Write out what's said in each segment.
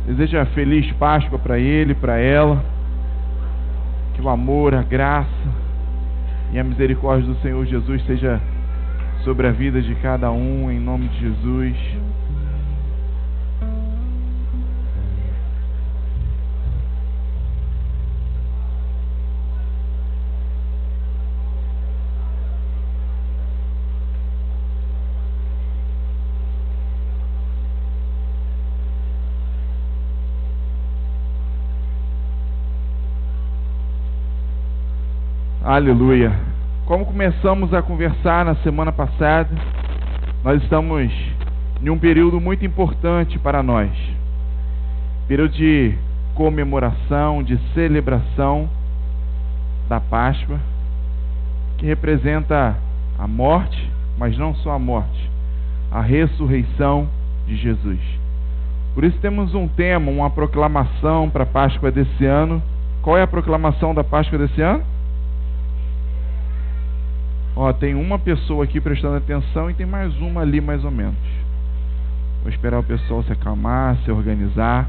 Deseja feliz Páscoa para ele, para ela. Que o amor, a graça e a misericórdia do Senhor Jesus seja sobre a vida de cada um, em nome de Jesus. Aleluia. Como começamos a conversar na semana passada, nós estamos em um período muito importante para nós. Período de comemoração, de celebração da Páscoa, que representa a morte, mas não só a morte, a ressurreição de Jesus. Por isso temos um tema, uma proclamação para a Páscoa desse ano. Qual é a proclamação da Páscoa desse ano? Tem uma pessoa aqui prestando atenção e tem mais uma ali mais ou menos. Vou esperar o pessoal se acalmar, se organizar,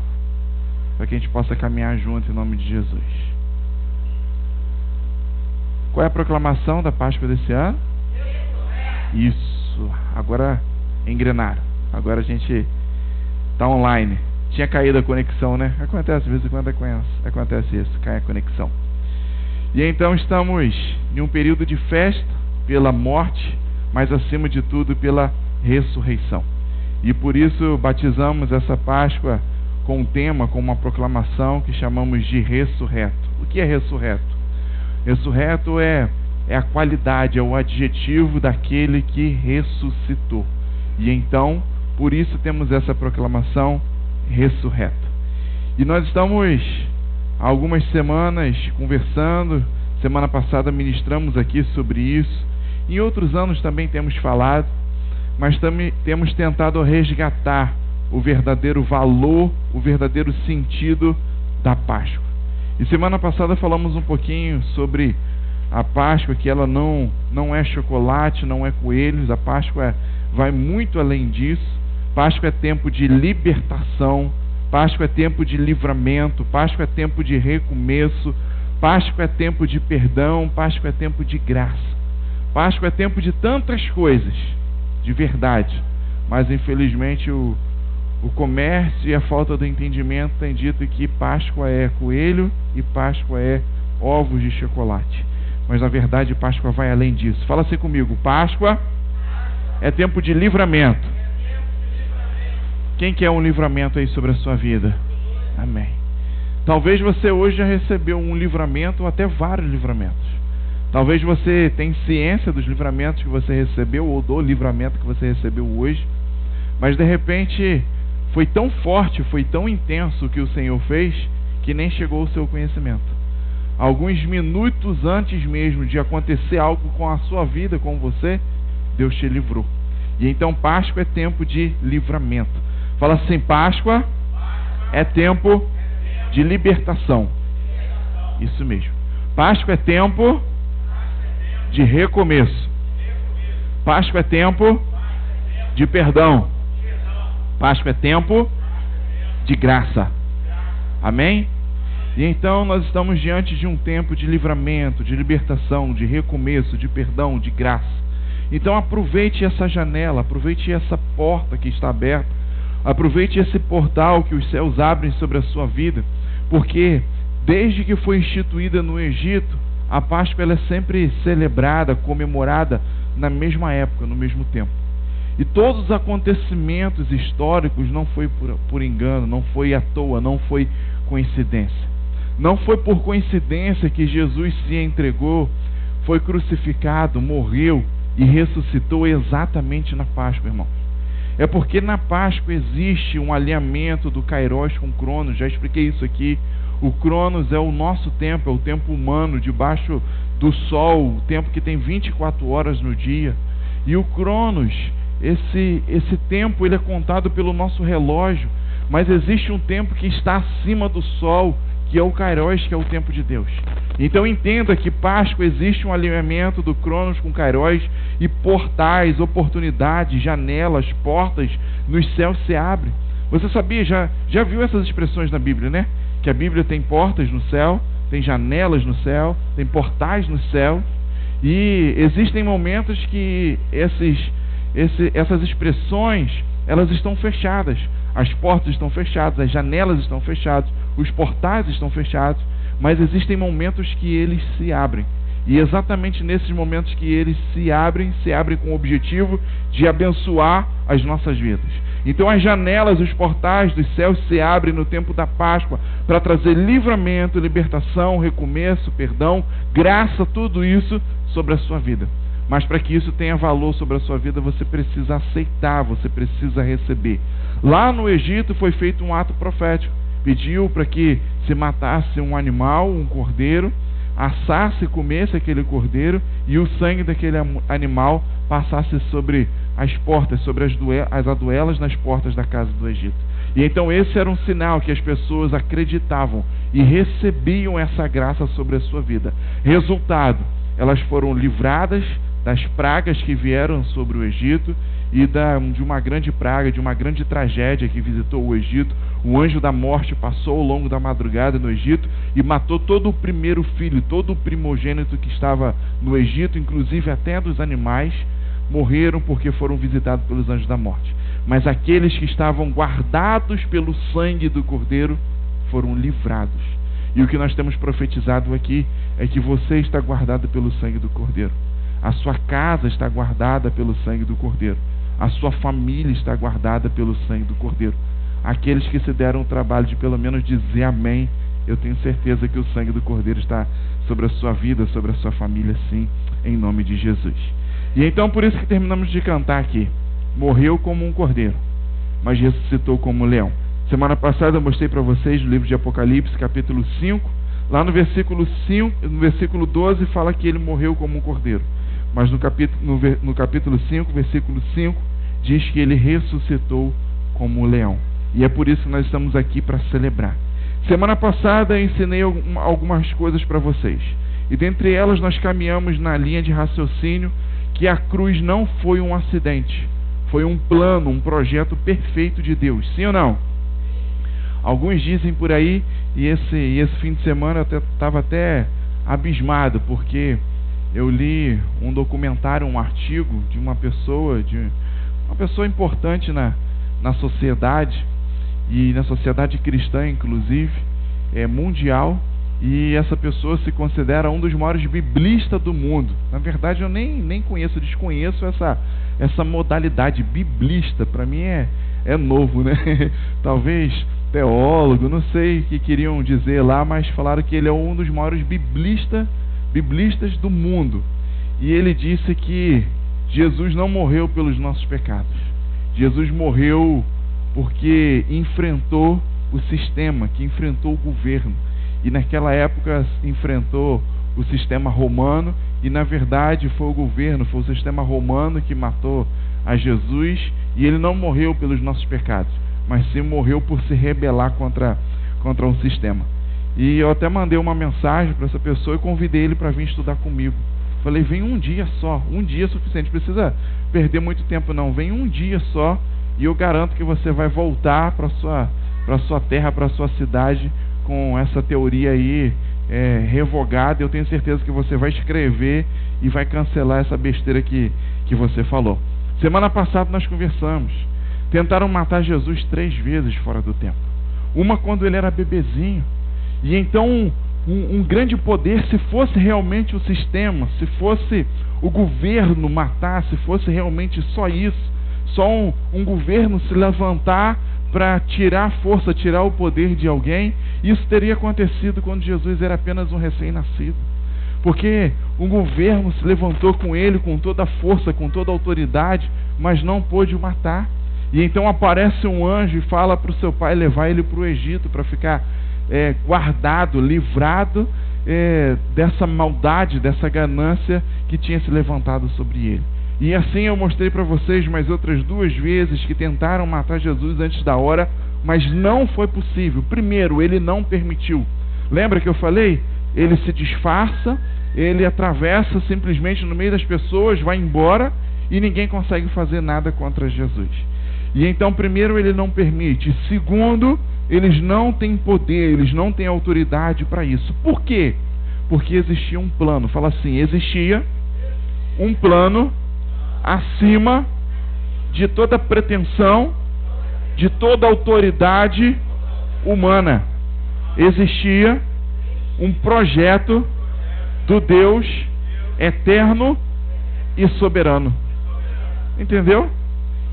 para que a gente possa caminhar junto em nome de Jesus. Qual é a proclamação da Páscoa desse ano? Isso, agora engrenaram. Agora a gente está online. Tinha caído a conexão, né? Acontece, de vez em quando acontece isso, cai a conexão. E então estamos em um período de festa pela morte, mas acima de tudo pela ressurreição. E por isso batizamos essa Páscoa com um tema, com uma proclamação que chamamos de ressurreto. O que é ressurreto? Ressurreto é a qualidade, é o adjetivo daquele que ressuscitou. E então, por isso temos essa proclamação ressurreto. E nós estamos há algumas semanas conversando. Semana passada ministramos aqui sobre isso. Em outros anos também temos falado, mas também temos tentado resgatar o verdadeiro valor, o verdadeiro sentido da Páscoa. E semana passada falamos um pouquinho sobre a Páscoa, que ela não é chocolate, não é coelhos. A Páscoa vai muito além disso. Páscoa é tempo de libertação, Páscoa é tempo de livramento, Páscoa é tempo de recomeço, Páscoa é tempo de perdão, Páscoa é tempo de graça. Páscoa é tempo de tantas coisas, de verdade, mas infelizmente o comércio e a falta do entendimento têm dito que Páscoa é coelho e Páscoa é ovos de chocolate. Mas na verdade Páscoa vai além disso. Fala assim comigo: Páscoa é tempo de livramento. Quem quer um livramento aí sobre a sua vida? Amém. Talvez você hoje já recebeu um livramento ou até vários livramentos. Talvez você tenha ciência dos livramentos que você recebeu ou do livramento que você recebeu hoje, mas de repente foi tão forte, foi tão intenso o que o Senhor fez que nem chegou ao seu conhecimento. Alguns minutos antes mesmo de acontecer algo com a sua vida, com você, Deus te livrou. E então Páscoa é tempo de livramento. Fala assim: Páscoa é tempo de libertação. Isso mesmo. Páscoa é tempo de recomeço. Páscoa é tempo de perdão. Páscoa é tempo de graça. Amém? E então nós estamos diante de um tempo de livramento, de libertação, de recomeço, de perdão, de graça. Então aproveite essa janela, aproveite essa porta que está aberta, aproveite esse portal que os céus abrem sobre a sua vida, porque desde que foi instituída no Egito, a Páscoa ela é sempre celebrada, comemorada na mesma época, no mesmo tempo. E todos os acontecimentos históricos não foi por engano, não foi à toa, não foi coincidência. Não foi por coincidência que Jesus se entregou, foi crucificado, morreu e ressuscitou exatamente na Páscoa, irmão. É porque na Páscoa existe um alinhamento do Kairos com o Cronos. Já expliquei isso aqui. O Cronos é o nosso tempo, é o tempo humano, debaixo do sol, o tempo que tem 24 horas no dia. E o Cronos, esse tempo, ele é contado pelo nosso relógio, mas existe um tempo que está acima do sol, que é o Kairos, que é o tempo de Deus. Então entenda que Páscoa existe um alinhamento do Cronos com Kairos, e portais, oportunidades, janelas, portas nos céus se abrem. Você sabia, já viu essas expressões na Bíblia, né? Que a Bíblia tem portas no céu, tem janelas no céu, tem portais no céu, e existem momentos que essas expressões, elas estão fechadas. As portas estão fechadas, as janelas estão fechadas, os portais estão fechados, mas existem momentos que eles se abrem. E exatamente nesses momentos que eles se abrem com o objetivo de abençoar as nossas vidas. Então as janelas, os portais dos céus se abrem no tempo da Páscoa para trazer livramento, libertação, recomeço, perdão, graça, tudo isso sobre a sua vida. Mas para que isso tenha valor sobre a sua vida, você precisa aceitar, você precisa receber. Lá no Egito foi feito um ato profético. Pediu para que se matasse um animal, um cordeiro, assasse e comesse aquele cordeiro, e o sangue daquele animal passasse sobre as portas, sobre as aduelas nas portas da casa do Egito. E então esse era um sinal que as pessoas acreditavam e recebiam essa graça sobre a sua vida. Resultado, elas foram livradas das pragas que vieram sobre o Egito e de uma grande praga, de uma grande tragédia que visitou o Egito. O anjo da morte passou ao longo da madrugada no Egito e matou todo o primeiro filho, todo o primogênito que estava no Egito, inclusive até dos animais, morreram porque foram visitados pelos anjos da morte. Mas aqueles que estavam guardados pelo sangue do Cordeiro foram livrados. E o que nós temos profetizado aqui é que você está guardado pelo sangue do Cordeiro. A sua casa está guardada pelo sangue do Cordeiro. A sua família está guardada pelo sangue do Cordeiro. Aqueles que se deram o trabalho de pelo menos dizer amém, eu tenho certeza que o sangue do Cordeiro está sobre a sua vida, sobre a sua família, sim, em nome de Jesus. E então por isso que terminamos de cantar aqui. Morreu como um cordeiro, mas ressuscitou como um leão. Semana passada eu mostrei para vocês no livro de Apocalipse, capítulo 5, lá no versículo 12 fala que ele morreu como um cordeiro. Mas no capítulo 5, versículo 5, diz que ele ressuscitou como um leão. E é por isso que nós estamos aqui para celebrar. Semana passada eu ensinei algumas coisas para vocês. E dentre elas nós caminhamos na linha de raciocínio que a cruz não foi um acidente. Foi um plano, um projeto perfeito de Deus. Sim ou não? Alguns dizem por aí, e esse fim de semana eu estava até abismado, porque eu li um documentário, um artigo de uma pessoa importante na sociedade, e na sociedade cristã inclusive, mundial, e essa pessoa se considera um dos maiores biblistas do mundo. Na verdade eu nem desconheço essa modalidade biblista. Para mim é novo, né? Talvez teólogo, não sei o que queriam dizer lá, mas falaram que ele é um dos maiores biblistas do mundo. E ele disse que Jesus não morreu pelos nossos pecados. Jesus morreu porque enfrentou o sistema, que enfrentou o governo. E naquela época enfrentou o sistema romano, e na verdade foi o governo, foi o sistema romano que matou a Jesus, e ele não morreu pelos nossos pecados, mas sim morreu por se rebelar contra um sistema. E eu até mandei uma mensagem para essa pessoa e convidei ele para vir estudar comigo. Falei, vem um dia só, um dia é suficiente, não precisa perder muito tempo não, vem um dia só, e eu garanto que você vai voltar para sua terra, para sua cidade, com essa teoria aí revogada. Eu tenho certeza que você vai escrever e vai cancelar essa besteira que você falou. Semana passada nós conversamos. Tentaram matar Jesus 3 vezes fora do templo. Uma quando ele era bebezinho. E então um grande poder, se fosse realmente o sistema, se fosse o governo matar, se fosse realmente só isso, só um governo se levantar para tirar a força, tirar o poder de alguém, isso teria acontecido quando Jesus era apenas um recém-nascido. Porque um governo se levantou com ele, com toda a força, com toda a autoridade, mas não pôde o matar. E então aparece um anjo e fala para o seu pai levar ele para o Egito, para ficar guardado, livrado dessa maldade, dessa ganância que tinha se levantado sobre ele. E assim eu mostrei para vocês mais outras 2 vezes que tentaram matar Jesus antes da hora, mas não foi possível. Primeiro, ele não permitiu. Lembra que eu falei? Ele se disfarça, ele atravessa simplesmente no meio das pessoas, vai embora e ninguém consegue fazer nada contra Jesus. E então, primeiro, ele não permite. Segundo, eles não têm poder, eles não têm autoridade para isso. Por quê? Porque existia um plano. Fala assim, existia um plano acima de toda pretensão, de toda autoridade humana. Existia um projeto do Deus eterno e soberano. Entendeu?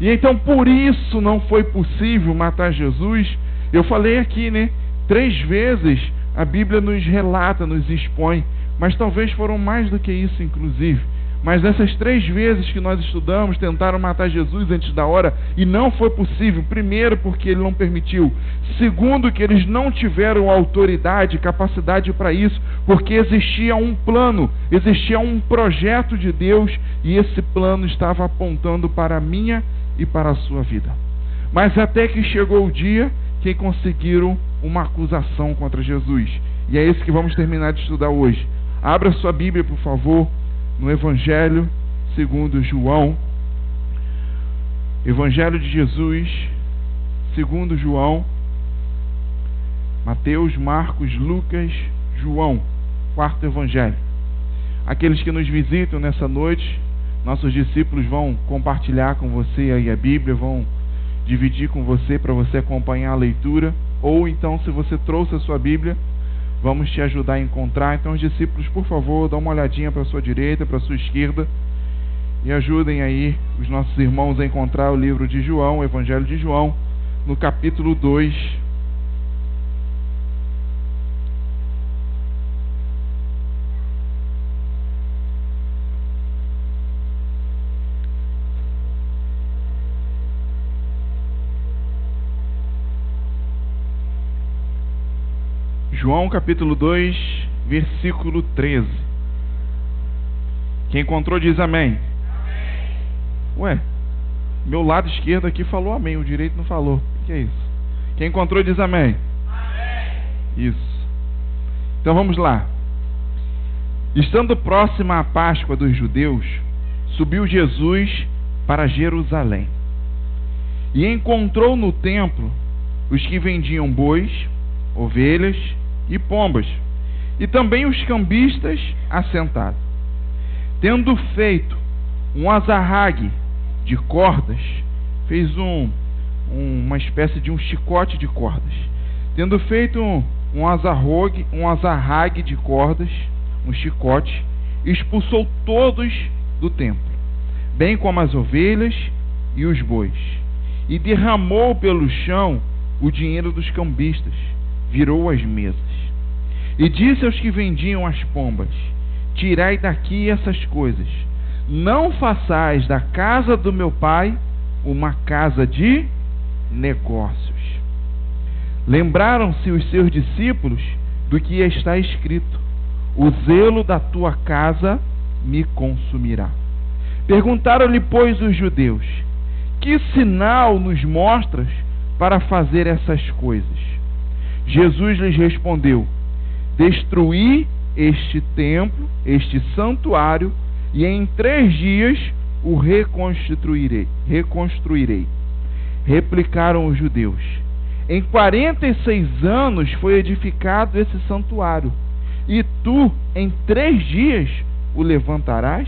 E então por isso não foi possível matar Jesus. Eu falei aqui, né? 3 vezes a Bíblia nos relata, nos expõe, mas talvez foram mais do que isso, inclusive. Mas essas 3 vezes que nós estudamos, tentaram matar Jesus antes da hora e não foi possível. Primeiro, porque ele não permitiu. Segundo, que eles não tiveram autoridade, capacidade para isso, porque existia um plano, existia um projeto de Deus e esse plano estava apontando para a minha e para a sua vida. Mas até que chegou o dia que conseguiram uma acusação contra Jesus. E é isso que vamos terminar de estudar hoje. Abra sua Bíblia, por favor, no Evangelho segundo João. Evangelho de Jesus segundo João. Mateus, Marcos, Lucas, João. 4º Evangelho. Aqueles que nos visitam nessa noite, nossos discípulos vão compartilhar com você aí a Bíblia, vão dividir com você para você acompanhar a leitura. Ou então, se você trouxe a sua Bíblia, vamos te ajudar a encontrar. Então, os discípulos, por favor, dão uma olhadinha para a sua direita, para a sua esquerda e ajudem aí os nossos irmãos a encontrar o livro de João, o Evangelho de João, no capítulo 2. João capítulo 2, versículo 13. Quem encontrou diz amém. Amém. Ué, meu lado esquerdo aqui falou amém, o direito não falou. O que é isso? Quem encontrou diz amém. Amém. Isso. Então vamos lá. Estando próxima a Páscoa dos judeus, subiu Jesus para Jerusalém e encontrou no templo os que vendiam bois, ovelhas e pombas, e também os cambistas assentados. Tendo feito um azarrague de cordas, fez uma espécie de um chicote de cordas. Tendo feito um azarrague de cordas, um chicote, expulsou todos do templo, bem como as ovelhas e os bois, e derramou pelo chão o dinheiro dos cambistas, virou as mesas, e disse aos que vendiam as pombas: tirai daqui essas coisas, não façais da casa do meu pai uma casa de negócios. Lembraram-se os seus discípulos do que está escrito: o zelo da tua casa me consumirá. Perguntaram-lhe, pois, os judeus: que sinal nos mostras para fazer essas coisas? Jesus lhes respondeu: destruí este templo, este santuário, e em 3 dias o reconstruirei. Replicaram os judeus: em 46 anos foi edificado esse santuário, e tu em 3 dias o levantarás?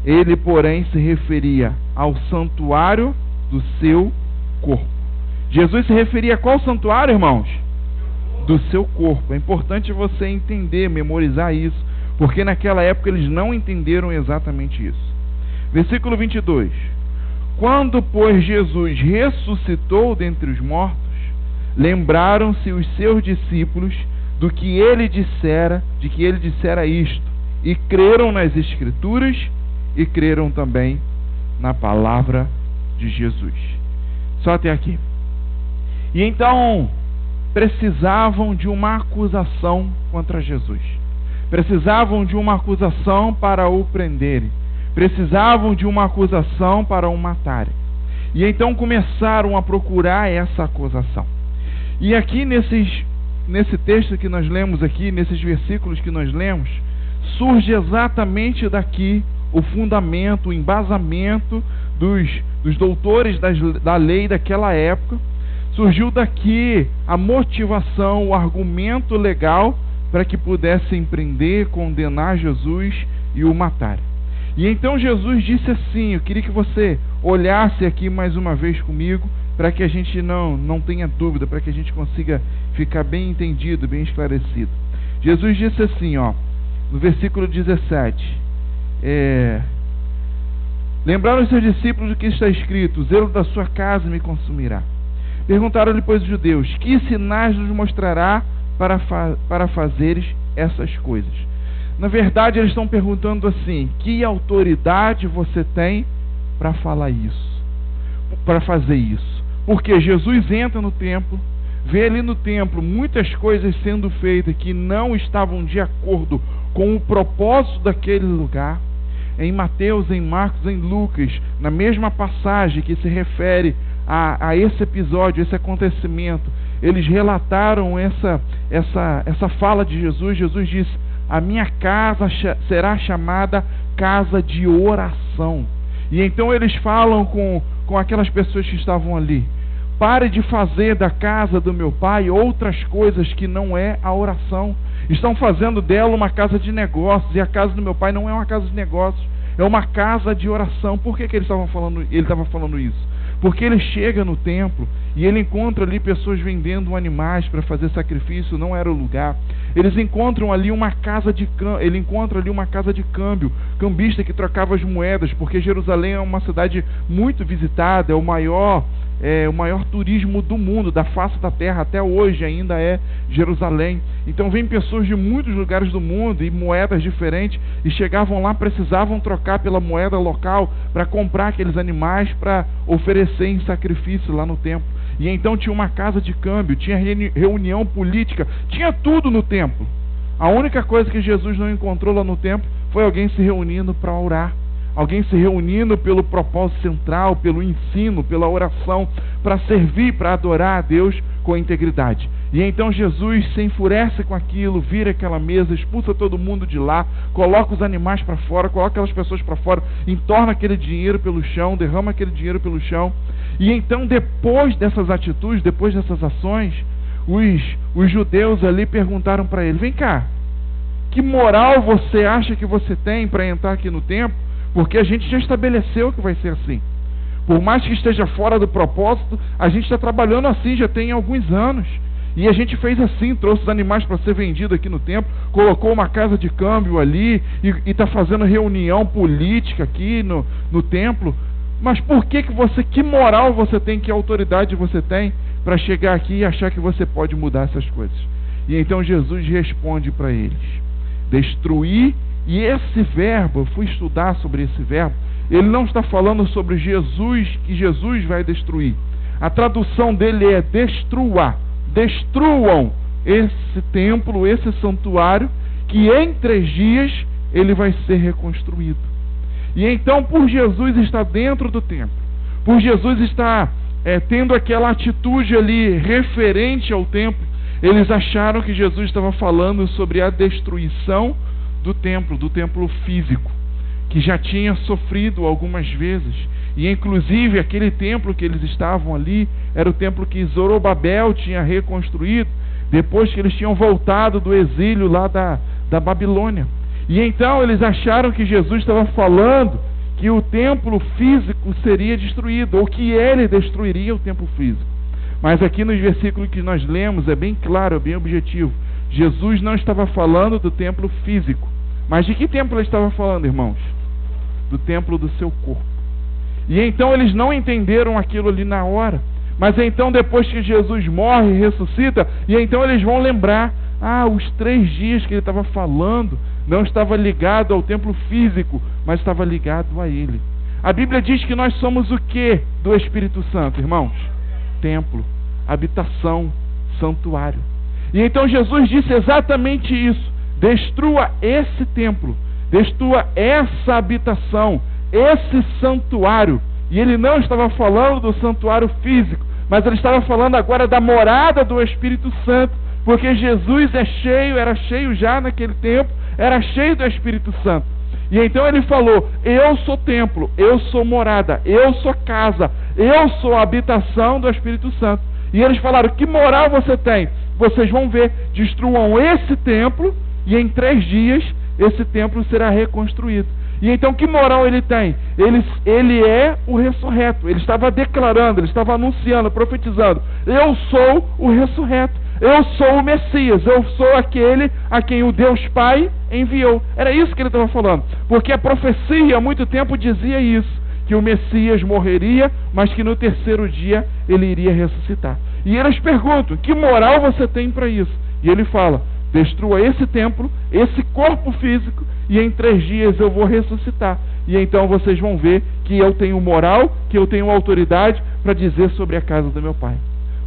Ele, porém, se referia ao santuário do seu corpo. Jesus se referia a qual santuário, irmãos? Do seu corpo. É importante você entender, memorizar isso, porque naquela época eles não entenderam exatamente isso. Versículo 22. Quando, pois, Jesus ressuscitou dentre os mortos, lembraram-se os seus discípulos de que ele dissera isto, e creram nas Escrituras e creram também na palavra de Jesus. Só até aqui. E então precisavam de uma acusação contra Jesus. Precisavam de uma acusação para o prenderem. Precisavam de uma acusação para o matarem. E então começaram a procurar essa acusação. E aqui nesse texto que nós lemos aqui, nesses versículos que nós lemos, surge exatamente daqui o fundamento, o embasamento dos doutores da lei daquela época. Surgiu daqui a motivação, o argumento legal para que pudessem prender, condenar Jesus e o matar. E então Jesus disse assim, eu queria que você olhasse aqui mais uma vez comigo, para que a gente não tenha dúvida, para que a gente consiga ficar bem entendido, bem esclarecido. Jesus disse assim, no versículo 17, lembraram os seus discípulos do que está escrito, o zelo da sua casa me consumirá. Perguntaram-lhe, pois, os judeus, que sinais nos mostrará para fazeres essas coisas? Na verdade, eles estão perguntando assim, que autoridade você tem para falar isso, para fazer isso? Porque Jesus entra no templo, vê ali no templo muitas coisas sendo feitas que não estavam de acordo com o propósito daquele lugar. Em Mateus, em Marcos, em Lucas, na mesma passagem que se refere a esse episódio, esse acontecimento, eles relataram essa fala de Jesus. Jesus disse, a minha casa será chamada casa de oração. E então eles falam com aquelas pessoas que estavam ali, pare de fazer da casa do meu pai outras coisas que não é a oração. Estão fazendo dela uma casa de negócios, e a casa do meu pai não é uma casa de negócios, é uma casa de oração. Por que ele estava falando isso? Porque ele chega no templo e ele encontra ali pessoas vendendo animais para fazer sacrifício, não era o lugar. Eles encontram ali uma casa de câmbio, cambista que trocava as moedas, porque Jerusalém é uma cidade muito visitada, é o maior turismo do mundo, da face da terra, até hoje ainda é Jerusalém. Então vem pessoas de muitos lugares do mundo e moedas diferentes, e chegavam lá, precisavam trocar pela moeda local para comprar aqueles animais para oferecer em sacrifício lá no templo. E então tinha uma casa de câmbio, tinha reunião política, tinha tudo no templo. A única coisa que Jesus não encontrou lá no templo foi alguém se reunindo para orar, alguém se reunindo pelo propósito central, pelo ensino, pela oração, para servir, para adorar a Deus com integridade. E então Jesus se enfurece com aquilo, vira aquela mesa, expulsa todo mundo de lá, coloca os animais para fora, coloca aquelas pessoas para fora, entorna aquele dinheiro pelo chão, derrama aquele dinheiro pelo chão. E então, depois dessas atitudes, depois dessas ações, os judeus ali perguntaram para ele, vem cá, que moral você acha que você tem para entrar aqui no templo? Porque a gente já estabeleceu que vai ser assim. Por mais que esteja fora do propósito, a gente está trabalhando assim já tem alguns anos. E a gente fez assim, trouxe os animais para ser vendido aqui no templo, colocou uma casa de câmbio ali e está fazendo reunião política aqui no templo. Mas por que moral você tem, que autoridade você tem para chegar aqui e achar que você pode mudar essas coisas? E então Jesus responde para eles, destruir. E esse verbo, eu fui estudar sobre esse verbo, ele não está falando sobre Jesus, que Jesus vai destruir. A tradução dele é destruar. Destruam esse templo, esse santuário, que em 3 dias ele vai ser reconstruído. E então, por Jesus estar dentro do templo, por Jesus estar tendo aquela atitude ali referente ao templo, eles acharam que Jesus estava falando sobre a destruição do templo físico, que já tinha sofrido algumas vezes. E inclusive aquele templo que eles estavam ali era o templo que Zorobabel tinha reconstruído depois que eles tinham voltado do exílio lá da Babilônia. E então eles acharam que Jesus estava falando que o templo físico seria destruído, ou que ele destruiria o templo físico. Mas aqui nos versículos que nós lemos é bem claro, é bem objetivo. Jesus não estava falando do templo físico. Mas de que templo ele estava falando, irmãos? Do templo do seu corpo. E então eles não entenderam aquilo ali na hora. Mas então, depois que Jesus morre e ressuscita, e então eles vão lembrar, os 3 dias que ele estava falando não estava ligado ao templo físico, mas estava ligado a ele. A Bíblia diz que nós somos o que do Espírito Santo, irmãos? Templo, habitação, santuário. E então Jesus disse exatamente isso: destrua esse templo, destrua essa habitação, esse santuário. E ele não estava falando do santuário físico, mas ele estava falando agora da morada do Espírito Santo, porque Jesus era cheio já naquele tempo, era cheio do Espírito Santo. E então ele falou: eu sou templo, eu sou morada, eu sou casa, eu sou a habitação do Espírito Santo. E eles falaram: que moral você tem? Vocês vão ver, destruam esse templo e em 3 dias esse templo será reconstruído. E então que moral ele tem? Ele é o ressurreto. Ele estava declarando, ele estava anunciando, profetizando: eu sou o ressurreto, eu sou o Messias, eu sou aquele a quem o Deus Pai enviou. Era isso que ele estava falando, porque a profecia há muito tempo dizia isso, que o Messias morreria, mas que no 3º dia ele iria ressuscitar. E eles perguntam: que moral você tem para isso? E ele fala: destrua esse templo, esse corpo físico, e em 3 dias eu vou ressuscitar. E então vocês vão ver que eu tenho moral, que eu tenho autoridade para dizer sobre a casa do meu Pai.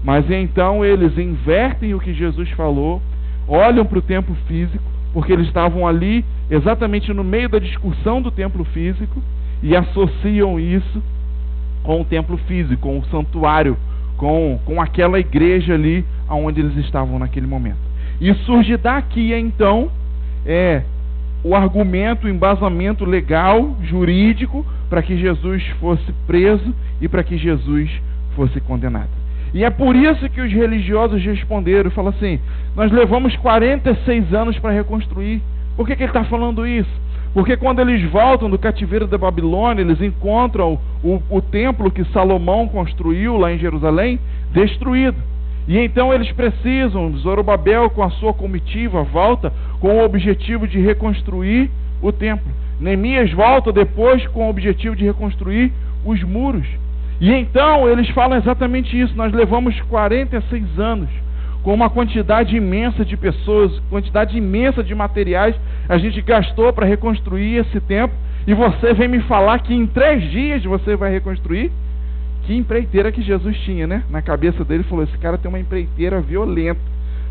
Mas então eles invertem o que Jesus falou, olham para o templo físico, porque eles estavam ali exatamente no meio da discussão do templo físico, e associam isso com o templo físico, com o santuário, com aquela igreja ali onde eles estavam naquele momento. E surge daqui então o argumento, o embasamento legal, jurídico, para que Jesus fosse preso e para que Jesus fosse condenado. E é por isso que os religiosos responderam, falam assim: nós levamos 46 anos para reconstruir. Por que ele está falando isso? Porque quando eles voltam do cativeiro da Babilônia, eles encontram o templo que Salomão construiu lá em Jerusalém destruído. E então eles precisam, Zorobabel com a sua comitiva volta com o objetivo de reconstruir o templo. Neemias volta depois com o objetivo de reconstruir os muros. E então eles falam exatamente isso: nós levamos 46 anos com uma quantidade imensa de pessoas, quantidade imensa de materiais, a gente gastou para reconstruir esse templo, e você vem me falar que em 3 dias você vai reconstruir? Que empreiteira que Jesus tinha, né? Na cabeça dele, falou: esse cara tem uma empreiteira violenta,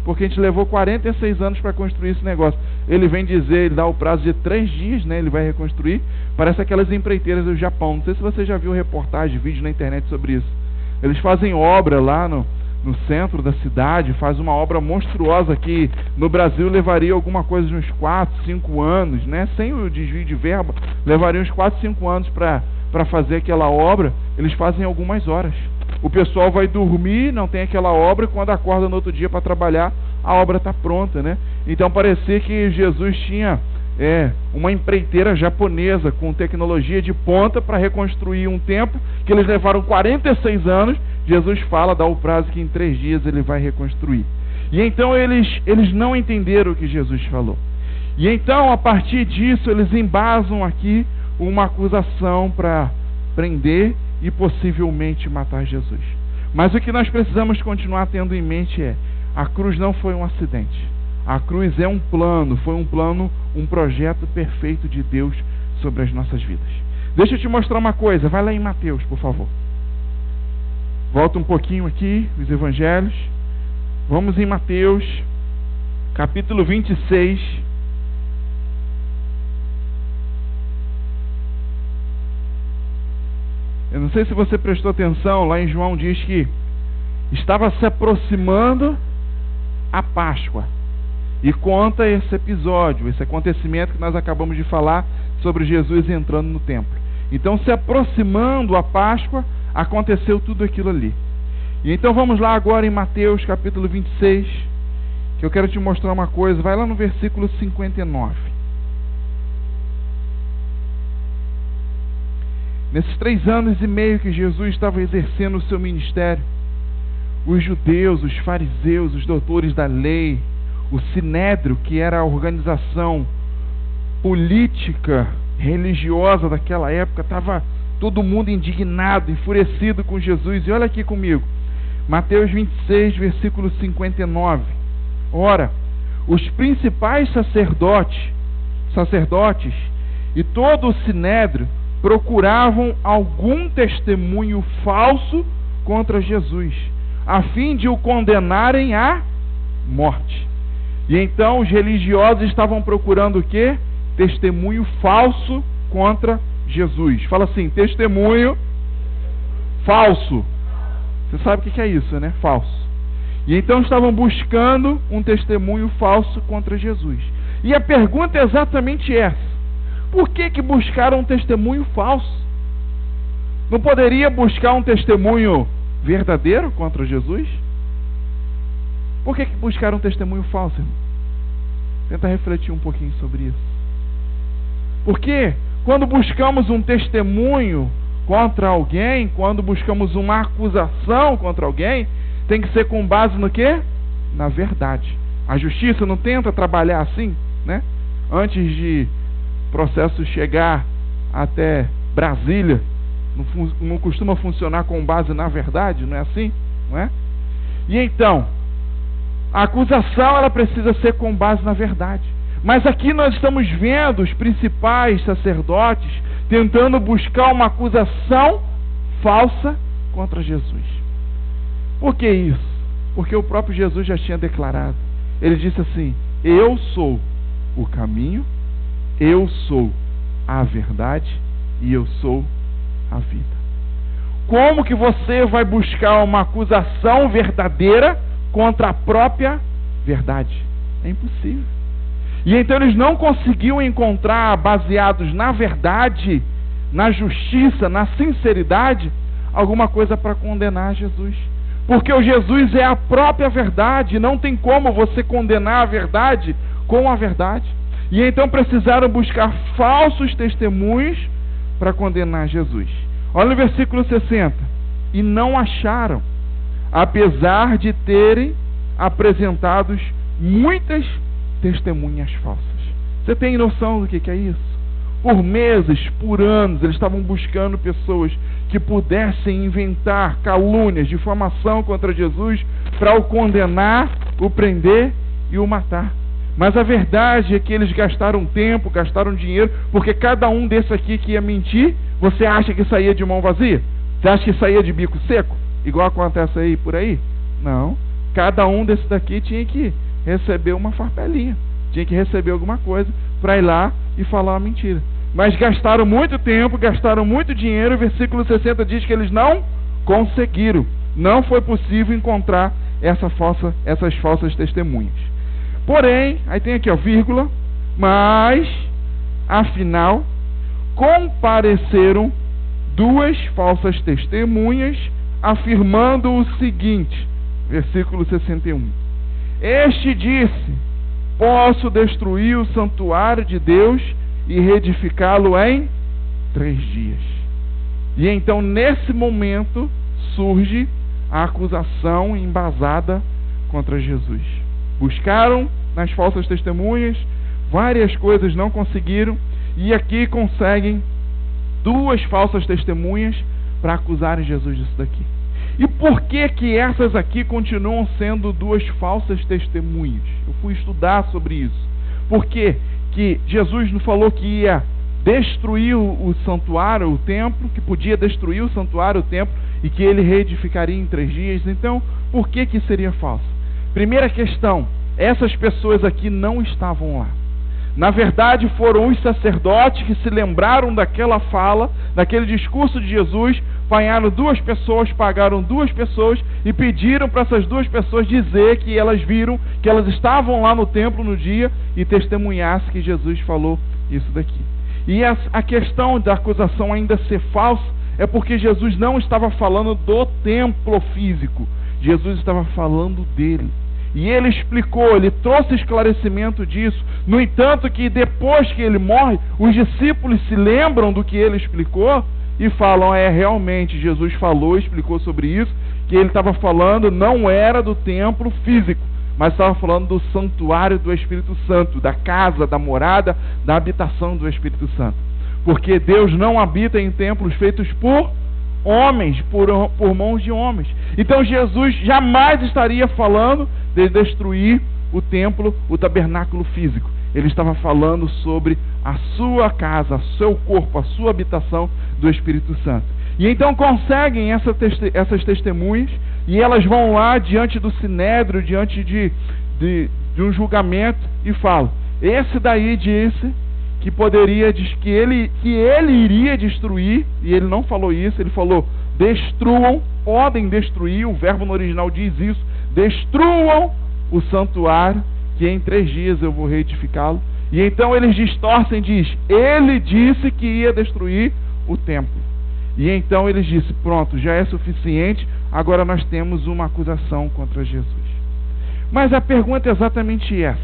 porque a gente levou 46 anos para construir esse negócio. Ele vem dizer, ele dá o prazo de 3 dias, né? Ele vai reconstruir. Parece aquelas empreiteiras do Japão. Não sei se você já viu reportagem, vídeo na internet sobre isso. Eles fazem obra lá no centro da cidade, faz uma obra monstruosa que no Brasil levaria alguma coisa de uns 4, 5 anos, né? Sem o desvio de verba, levaria uns 4, 5 anos para fazer aquela obra. Eles fazem algumas horas. O pessoal vai dormir, não tem aquela obra, e quando acorda no outro dia para trabalhar, a obra está pronta, né? Então parecia que Jesus tinha uma empreiteira japonesa com tecnologia de ponta para reconstruir um templo que eles levaram 46 anos. Jesus fala, dá o prazo que em 3 dias ele vai reconstruir. E então eles não entenderam o que Jesus falou. E então, a partir disso, eles embasam aqui uma acusação para prender e possivelmente matar Jesus. Mas o que nós precisamos continuar tendo em mente é: a cruz não foi um acidente. A cruz é um plano, foi um plano, um projeto perfeito de Deus sobre as nossas vidas. Deixa eu te mostrar uma coisa, vai lá em Mateus, por favor. Volta um pouquinho aqui, os evangelhos. Vamos em Mateus, capítulo 26. Eu não sei se você prestou atenção, lá em João diz que estava se aproximando a Páscoa. E conta esse episódio, esse acontecimento que nós acabamos de falar sobre Jesus entrando no templo. Então, se aproximando a Páscoa, aconteceu tudo aquilo ali. E então vamos lá agora em Mateus capítulo 26, que eu quero te mostrar uma coisa. Vai lá no versículo 59. Nesses 3 anos e meio que Jesus estava exercendo o seu ministério, os judeus, os fariseus, os doutores da lei, o Sinédrio, que era a organização política, religiosa daquela época, estava todo mundo indignado, enfurecido com Jesus. E olha aqui comigo, Mateus 26, versículo 59. Ora, os principais sacerdotes e todo o Sinédrio procuravam algum testemunho falso contra Jesus, a fim de o condenarem à morte. E então os religiosos estavam procurando o quê? Testemunho falso contra Jesus. Fala assim: testemunho falso. Você sabe o que é isso, né? Falso. E então estavam buscando um testemunho falso contra Jesus. E a pergunta é exatamente essa: Por que buscaram um testemunho falso? Não poderia buscar um testemunho verdadeiro contra Jesus? Por que buscaram um testemunho falso, irmão? Tenta refletir um pouquinho sobre isso. Porque quando buscamos um testemunho contra alguém, quando buscamos uma acusação contra alguém, tem que ser com base no quê? Na verdade. A justiça não tenta trabalhar assim, né? Antes de processo chegar até Brasília, não costuma funcionar com base na verdade, não é assim? Não é? E então, a acusação ela precisa ser com base na verdade. Mas aqui nós estamos vendo os principais sacerdotes tentando buscar uma acusação falsa contra Jesus. Por que isso? Porque o próprio Jesus já tinha declarado. Ele disse assim: eu sou o caminho, eu sou a verdade e eu sou a vida. Como que você vai buscar uma acusação verdadeira contra a própria verdade? É impossível. E então eles não conseguiam encontrar, baseados na verdade, na justiça, na sinceridade, alguma coisa para condenar Jesus. Porque o Jesus é a própria verdade, não tem como você condenar a verdade com a verdade. E então precisaram buscar falsos testemunhos para condenar Jesus. Olha no versículo 60. E não acharam, apesar de terem apresentado muitas testemunhas falsas. Você tem noção do que é isso? Por meses, por anos, eles estavam buscando pessoas que pudessem inventar calúnias, difamação contra Jesus para o condenar, o prender e o matar. Mas a verdade é que eles gastaram tempo, gastaram dinheiro, porque cada um desses aqui que ia mentir, você acha que saía de mão vazia? Você acha que saía de bico seco? Igual acontece aí por aí? Não. Cada um desses daqui tinha que receber uma farpelinha, tinha que receber alguma coisa para ir lá e falar uma mentira. Mas gastaram muito tempo, gastaram muito dinheiro. O versículo 60 diz que eles não conseguiram. Não foi possível encontrar essas falsas testemunhas. Porém, aí tem aqui, ó, vírgula, mas, afinal, compareceram 2 falsas testemunhas, afirmando o seguinte, versículo 61. Este disse: posso destruir o santuário de Deus e reedificá-lo em 3 dias. E então, nesse momento, surge a acusação embasada contra Jesus. Buscaram nas falsas testemunhas, várias coisas não conseguiram, e aqui conseguem 2 falsas testemunhas para acusarem Jesus disso daqui. E por que essas aqui continuam sendo 2 falsas testemunhas? Eu fui estudar sobre isso. Por que Jesus não falou que ia destruir o santuário, o templo, que podia destruir o santuário, o templo, e que ele reedificaria em 3 dias? Então, por que seria falso? Primeira questão, essas pessoas aqui não estavam lá. Na verdade, foram os sacerdotes que se lembraram daquela fala, daquele discurso de Jesus, apanharam 2 pessoas, pagaram 2 pessoas e pediram para essas 2 pessoas dizer que elas viram, que elas estavam lá no templo no dia e testemunhassem que Jesus falou isso daqui. E a questão da acusação ainda ser falsa é porque Jesus não estava falando do templo físico, Jesus estava falando dele. E ele explicou, ele trouxe esclarecimento disso. No entanto, que depois que ele morre, os discípulos se lembram do que ele explicou e falam: realmente, Jesus falou, explicou sobre isso, que ele estava falando não era do templo físico, mas estava falando do santuário do Espírito Santo, da casa, da morada, da habitação do Espírito Santo. Porque Deus não habita em templos feitos por homens, por mãos de homens. Então Jesus jamais estaria falando de destruir o templo, o tabernáculo físico. Ele estava falando sobre a sua casa, o seu corpo, a sua habitação do Espírito Santo. E então conseguem essas testemunhas, e elas vão lá diante do sinédrio, diante de um julgamento, e falam: esse daí disse que que ele iria destruir, e ele não falou isso, ele falou: destruam, podem destruir, o verbo no original diz isso, destruam o santuário, que em 3 dias eu vou reedificá-lo. E então eles distorcem e diz: ele disse que ia destruir o templo. E então eles dizem: pronto, já é suficiente, agora nós temos uma acusação contra Jesus. Mas a pergunta é exatamente essa: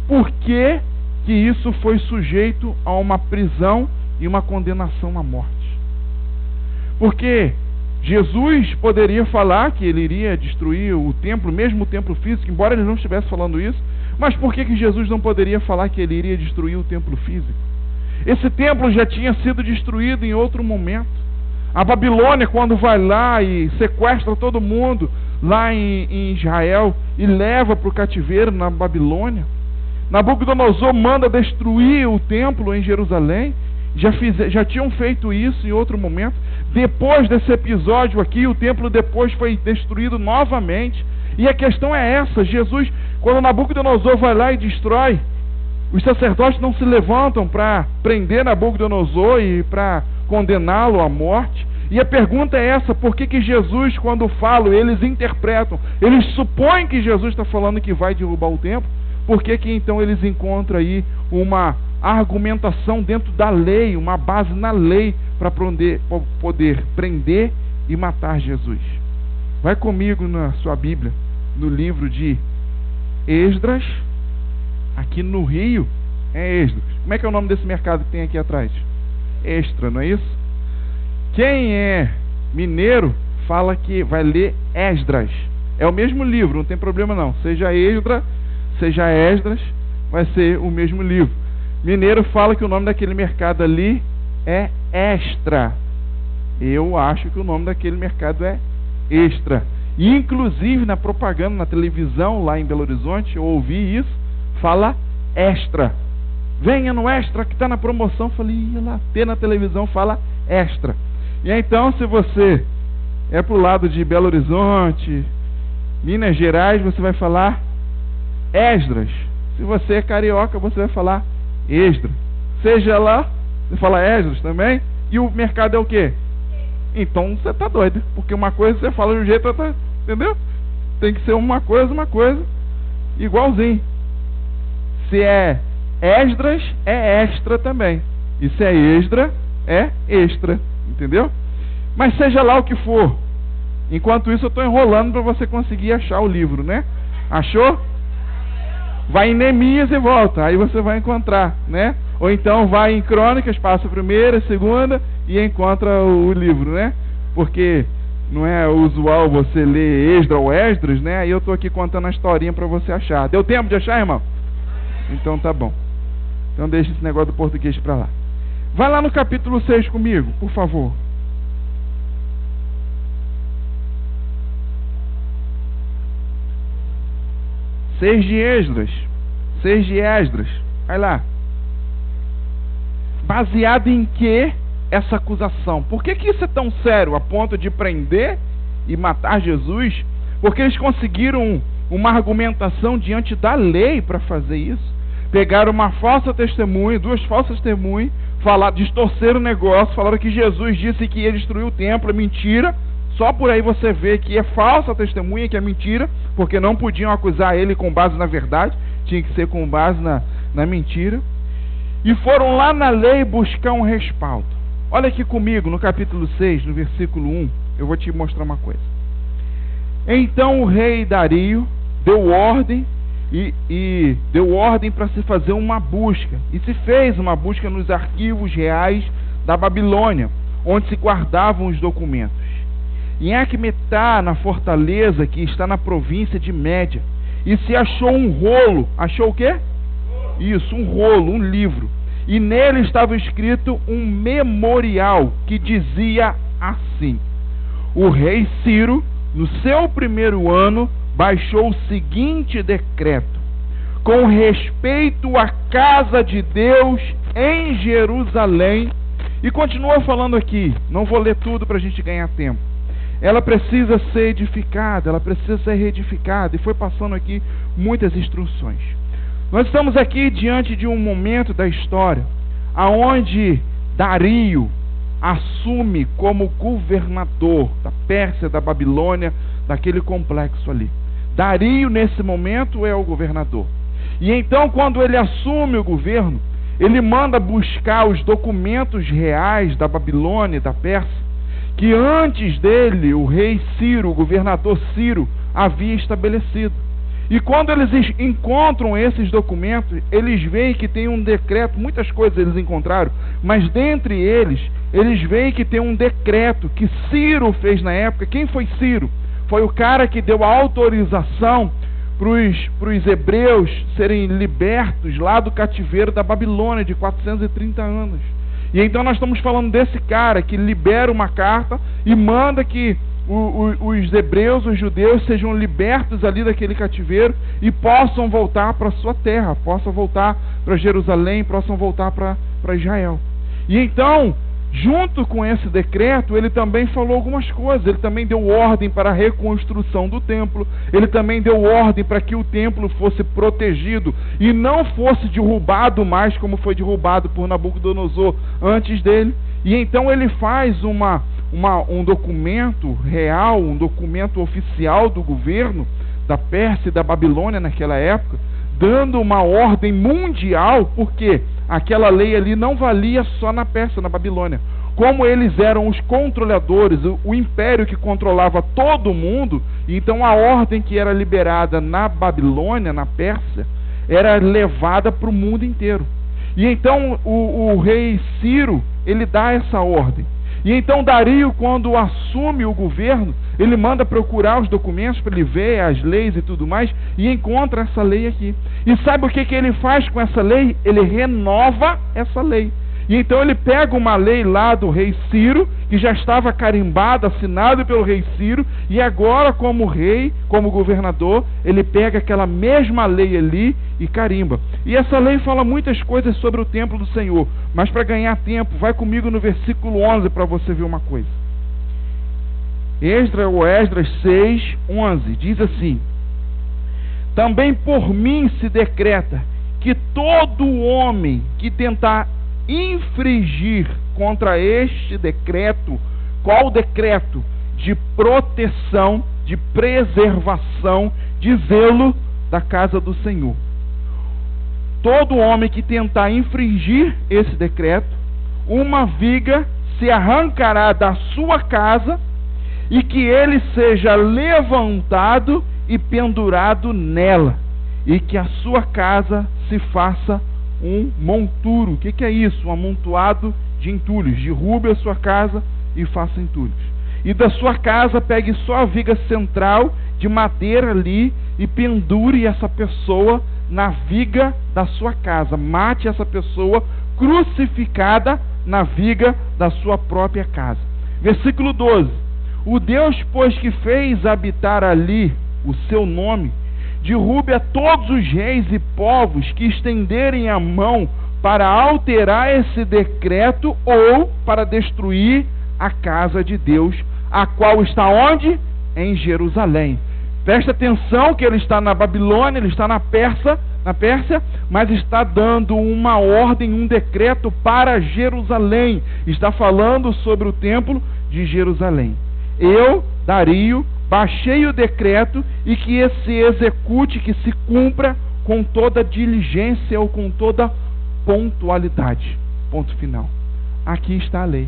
por que isso foi sujeito a uma prisão e uma condenação à morte? Porque Jesus poderia falar que ele iria destruir o templo, mesmo o templo físico, embora ele não estivesse falando isso. Mas por que Jesus não poderia falar que ele iria destruir o templo físico? Esse templo já tinha sido destruído em outro momento. A Babilônia, quando vai lá e sequestra todo mundo lá em Israel e leva para o cativeiro na Babilônia, Nabucodonosor manda destruir o templo em Jerusalém. Já tinham feito isso em outro momento. Depois desse episódio aqui, o templo depois foi destruído novamente. E a questão é essa: Jesus, quando Nabucodonosor vai lá e destrói, os sacerdotes não se levantam para prender Nabucodonosor e para condená-lo à morte. E a pergunta é essa: por que Jesus, quando fala, eles interpretam, eles supõem que Jesus está falando que vai derrubar o templo? Por que então eles encontram aí uma argumentação dentro da lei, uma base na lei para poder prender e matar Jesus? Vai comigo na sua Bíblia, no livro de Esdras. Aqui no Rio é Esdras. Como é que é o nome desse mercado que tem aqui atrás? Extra, não é isso? Quem é mineiro fala que vai ler Esdras. É o mesmo livro, não tem problema não. Seja Esdras, seja Esdras, vai ser o mesmo livro. Mineiro fala que o nome daquele mercado ali é Extra. Eu acho que o nome daquele mercado é Extra. E inclusive na propaganda, na televisão lá em Belo Horizonte, eu ouvi isso, fala Extra. Venha no Extra que está na promoção. Falei, ia lá ter na televisão, fala Extra. E então, se você é pro lado de Belo Horizonte, Minas Gerais, você vai falar Esdras. Se você é carioca, você vai falar Esdras. Seja lá, você fala Esdras também. E o mercado é o quê? Então você tá doido, porque uma coisa você fala de um jeito, outra, entendeu? Tem que ser uma coisa igualzinho. Se é Esdras, é extra também. E se é Esdra, é extra. Entendeu? Mas seja lá o que for, enquanto isso eu estou enrolando para você conseguir achar o livro, né? Achou? Vai em Neemias e volta, aí você vai encontrar, né? Ou então vai em Crônicas, passa a primeira, a segunda e encontra o livro, né? Porque não é usual você ler Esdra ou Esdras, né? Aí eu estou aqui contando a historinha para você achar. Deu tempo de achar, irmão? Então tá bom. Então deixa esse negócio do português para lá. Vai lá no capítulo 6 comigo, por favor. Seis de Esdras. Vai lá. Baseado em que essa acusação? Por que isso é tão sério a ponto de prender e matar Jesus? Porque eles conseguiram uma argumentação diante da lei para fazer isso. Pegaram uma falsa testemunha, duas falsas testemunhas, distorceram o negócio, falaram que Jesus disse que ia destruir o templo, é mentira. Só por aí você vê que é falsa testemunha, que é mentira, porque não podiam acusar ele com base na verdade, tinha que ser com base na mentira. E foram lá na lei buscar um respaldo. Olha aqui comigo no capítulo 6, no versículo 1, eu vou te mostrar uma coisa. Então o rei Dario deu ordem e deu ordem para se fazer uma busca. E se fez uma busca nos arquivos reais da Babilônia, onde se guardavam os documentos. Em Ecmetá, na fortaleza que está na província de Média, e se achou um rolo. Achou o quê? Isso, um rolo, um livro. E nele estava escrito um memorial que dizia assim: o rei Ciro, no seu primeiro ano, baixou o seguinte decreto: com respeito à casa de Deus em Jerusalém. E continua falando aqui, não vou ler tudo para a gente ganhar tempo. Ela precisa ser edificada, ela precisa ser reedificada. E foi passando aqui muitas instruções. Nós estamos aqui diante de um momento da história aonde Dario assume como governador da Pérsia, da Babilônia, daquele complexo ali. Dario, nesse momento, é o governador. E então, quando ele assume o governo, ele manda buscar os documentos reais da Babilônia e da Pérsia, que antes dele, o rei Ciro, o governador Ciro, havia estabelecido. E quando eles encontram esses documentos, eles veem que tem um decreto, muitas coisas eles encontraram, mas dentre eles veem que tem um decreto que Ciro fez na época. Quem foi Ciro? Foi o cara que deu a autorização para os hebreus serem libertos lá do cativeiro da Babilônia de 430 anos. E então nós estamos falando desse cara que libera uma carta e manda que os hebreus, os judeus, sejam libertos ali daquele cativeiro e possam voltar para a sua terra, possam voltar para Jerusalém, possam voltar para Israel. E então, junto com esse decreto, ele também falou algumas coisas. Ele também deu ordem para a reconstrução do templo. Ele também deu ordem para que o templo fosse protegido e não fosse derrubado mais como foi derrubado por Nabucodonosor antes dele. E então ele faz um documento real, um documento oficial do governo da Pérsia e da Babilônia naquela época, dando uma ordem mundial, porque aquela lei ali não valia só na Pérsia, na Babilônia. Como eles eram os controladores, o império que controlava todo o mundo, então a ordem que era liberada na Babilônia, na Pérsia, era levada para o mundo inteiro. E então o rei Ciro, ele dá essa ordem. E então Dario, quando assume o governo, ele manda procurar os documentos para ele ver as leis e tudo mais, e encontra essa lei aqui. E sabe o que ele faz com essa lei? Ele renova essa lei. E então ele pega uma lei lá do rei Ciro, que já estava carimbada, assinada pelo rei Ciro, e agora como rei, como governador, ele pega aquela mesma lei ali e carimba. E essa lei fala muitas coisas sobre o templo do Senhor, mas para ganhar tempo, vai comigo no versículo 11 para você ver uma coisa. Esdras 6, 11, diz assim: também por mim se decreta que todo homem que tentar infringir contra este decreto, qual decreto? De proteção, de preservação, de zelo da casa do Senhor. Todo homem que tentar infringir esse decreto, uma viga se arrancará da sua casa e que ele seja levantado e pendurado nela, e que a sua casa se faça um monturo. O que é isso? Um amontoado de entulhos. Derrube a sua casa e faça entulhos. E da sua casa pegue só a viga central de madeira ali e pendure essa pessoa na viga da sua casa. Mate essa pessoa crucificada na viga da sua própria casa. Versículo 12. O Deus, pois, que fez habitar ali o seu nome, derrube a todos os reis e povos que estenderem a mão para alterar esse decreto ou para destruir a casa de Deus, a qual está onde? Em Jerusalém. Presta atenção que ele está na Babilônia, ele está na Pérsia, mas está dando uma ordem, um decreto para Jerusalém. Está falando sobre o templo de Jerusalém. Eu, Dario, baixei o decreto e que esse execute, que se cumpra com toda diligência ou com toda pontualidade. Ponto final. Aqui está a lei.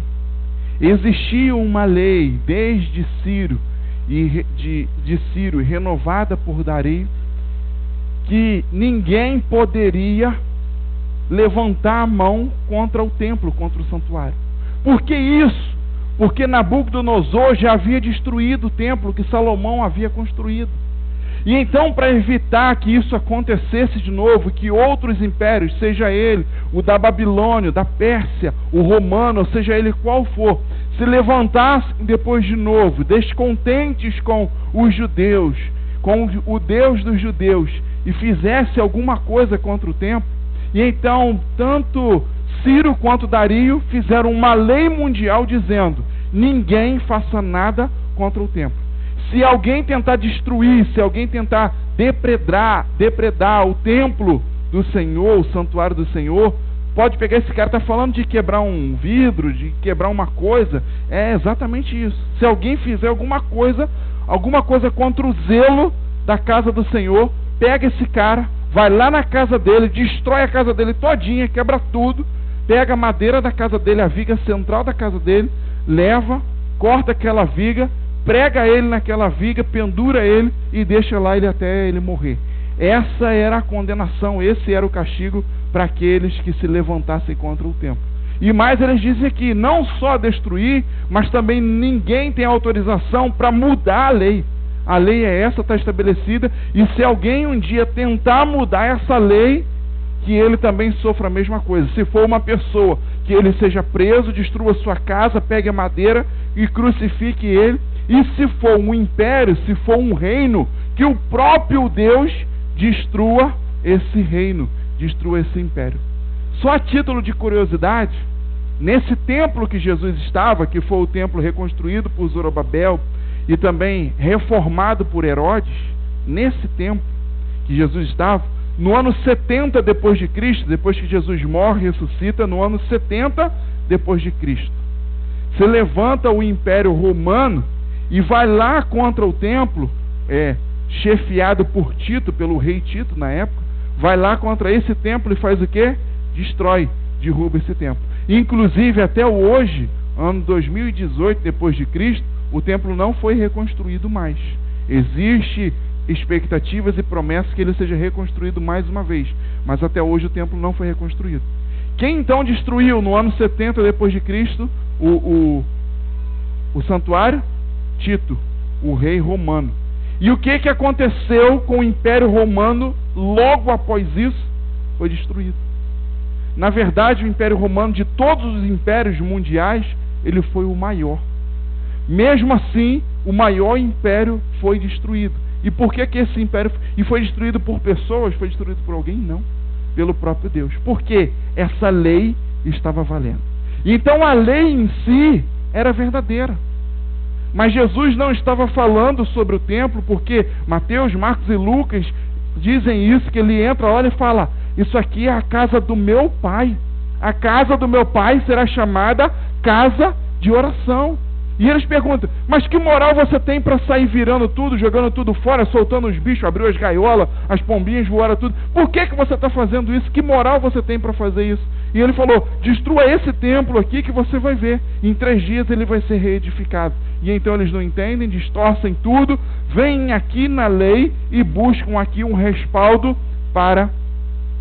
Existia uma lei desde Ciro de Ciro, renovada por Dario, que ninguém poderia levantar a mão contra o templo, contra o santuário. Por que isso? Porque Nabucodonosor já havia destruído o templo que Salomão havia construído. E então, para evitar que isso acontecesse de novo, que outros impérios, seja ele o da Babilônia, da Pérsia, o romano, ou seja ele qual for, se levantassem depois de novo, descontentes com os judeus, com o Deus dos judeus, e fizesse alguma coisa contra o templo, e então tanto Ciro quanto Dario fizeram uma lei mundial dizendo: ninguém faça nada contra o templo. Se alguém tentar destruir, se alguém tentar depredar o templo do Senhor, o santuário do Senhor, pode pegar esse cara, está falando de quebrar um vidro, de quebrar uma coisa, é exatamente isso. Se alguém fizer alguma coisa contra o zelo da casa do Senhor, pega esse cara, vai lá na casa dele, destrói a casa dele todinha, quebra tudo, pega a madeira da casa dele, a viga central da casa dele, leva, corta aquela viga, prega ele naquela viga, pendura ele e deixa lá ele até ele morrer. Essa era a condenação, esse era o castigo para aqueles que se levantassem contra o templo. E mais eles dizem aqui, não só destruir, mas também ninguém tem autorização para mudar a lei. A lei é essa, está estabelecida, e se alguém um dia tentar mudar essa lei, que ele também sofra a mesma coisa. Se for uma pessoa, que ele seja preso, destrua sua casa, pegue a madeira e crucifique ele. E se for um império, se for um reino, que o próprio Deus destrua esse reino, destrua esse império. Só a título de curiosidade, nesse templo que Jesus estava, que foi o templo reconstruído por Zorobabel e também reformado por Herodes, nesse templo que Jesus estava, no ano 70 depois de Cristo, depois que Jesus morre e ressuscita, no ano 70 depois de Cristo, se levanta o Império Romano e vai lá contra o templo, chefiado por Tito, pelo rei Tito na época, vai lá contra esse templo e faz o quê? Destrói, derruba esse templo. Inclusive até hoje, ano 2018 depois de Cristo, o templo não foi reconstruído mais. Existe expectativas e promessas que ele seja reconstruído mais uma vez, mas até hoje o templo não foi reconstruído. Quem então destruiu no ano 70 depois de Cristo o santuário? Tito, o rei romano. E o que aconteceu com o Império Romano logo após isso? Foi destruído. Na verdade, o Império Romano, de todos os impérios mundiais, ele foi o maior. Mesmo assim, o maior império foi destruído. E por que esse império foi destruído por pessoas? Foi destruído por alguém? Não. Pelo próprio Deus. Porque essa lei estava valendo. Então a lei em si era verdadeira. Mas Jesus não estava falando sobre o templo, porque Mateus, Marcos e Lucas dizem isso, que ele entra lá e fala, isso aqui é a casa do meu Pai. A casa do meu Pai será chamada casa de oração. E eles perguntam, mas que moral você tem para sair virando tudo, jogando tudo fora, soltando os bichos, abriu as gaiolas, as pombinhas voaram tudo. Por que você está fazendo isso? Que moral você tem para fazer isso? E ele falou, destrua esse templo aqui que você vai ver. Em 3 dias ele vai ser reedificado. E então eles não entendem, distorcem tudo, vêm aqui na lei e buscam aqui um respaldo para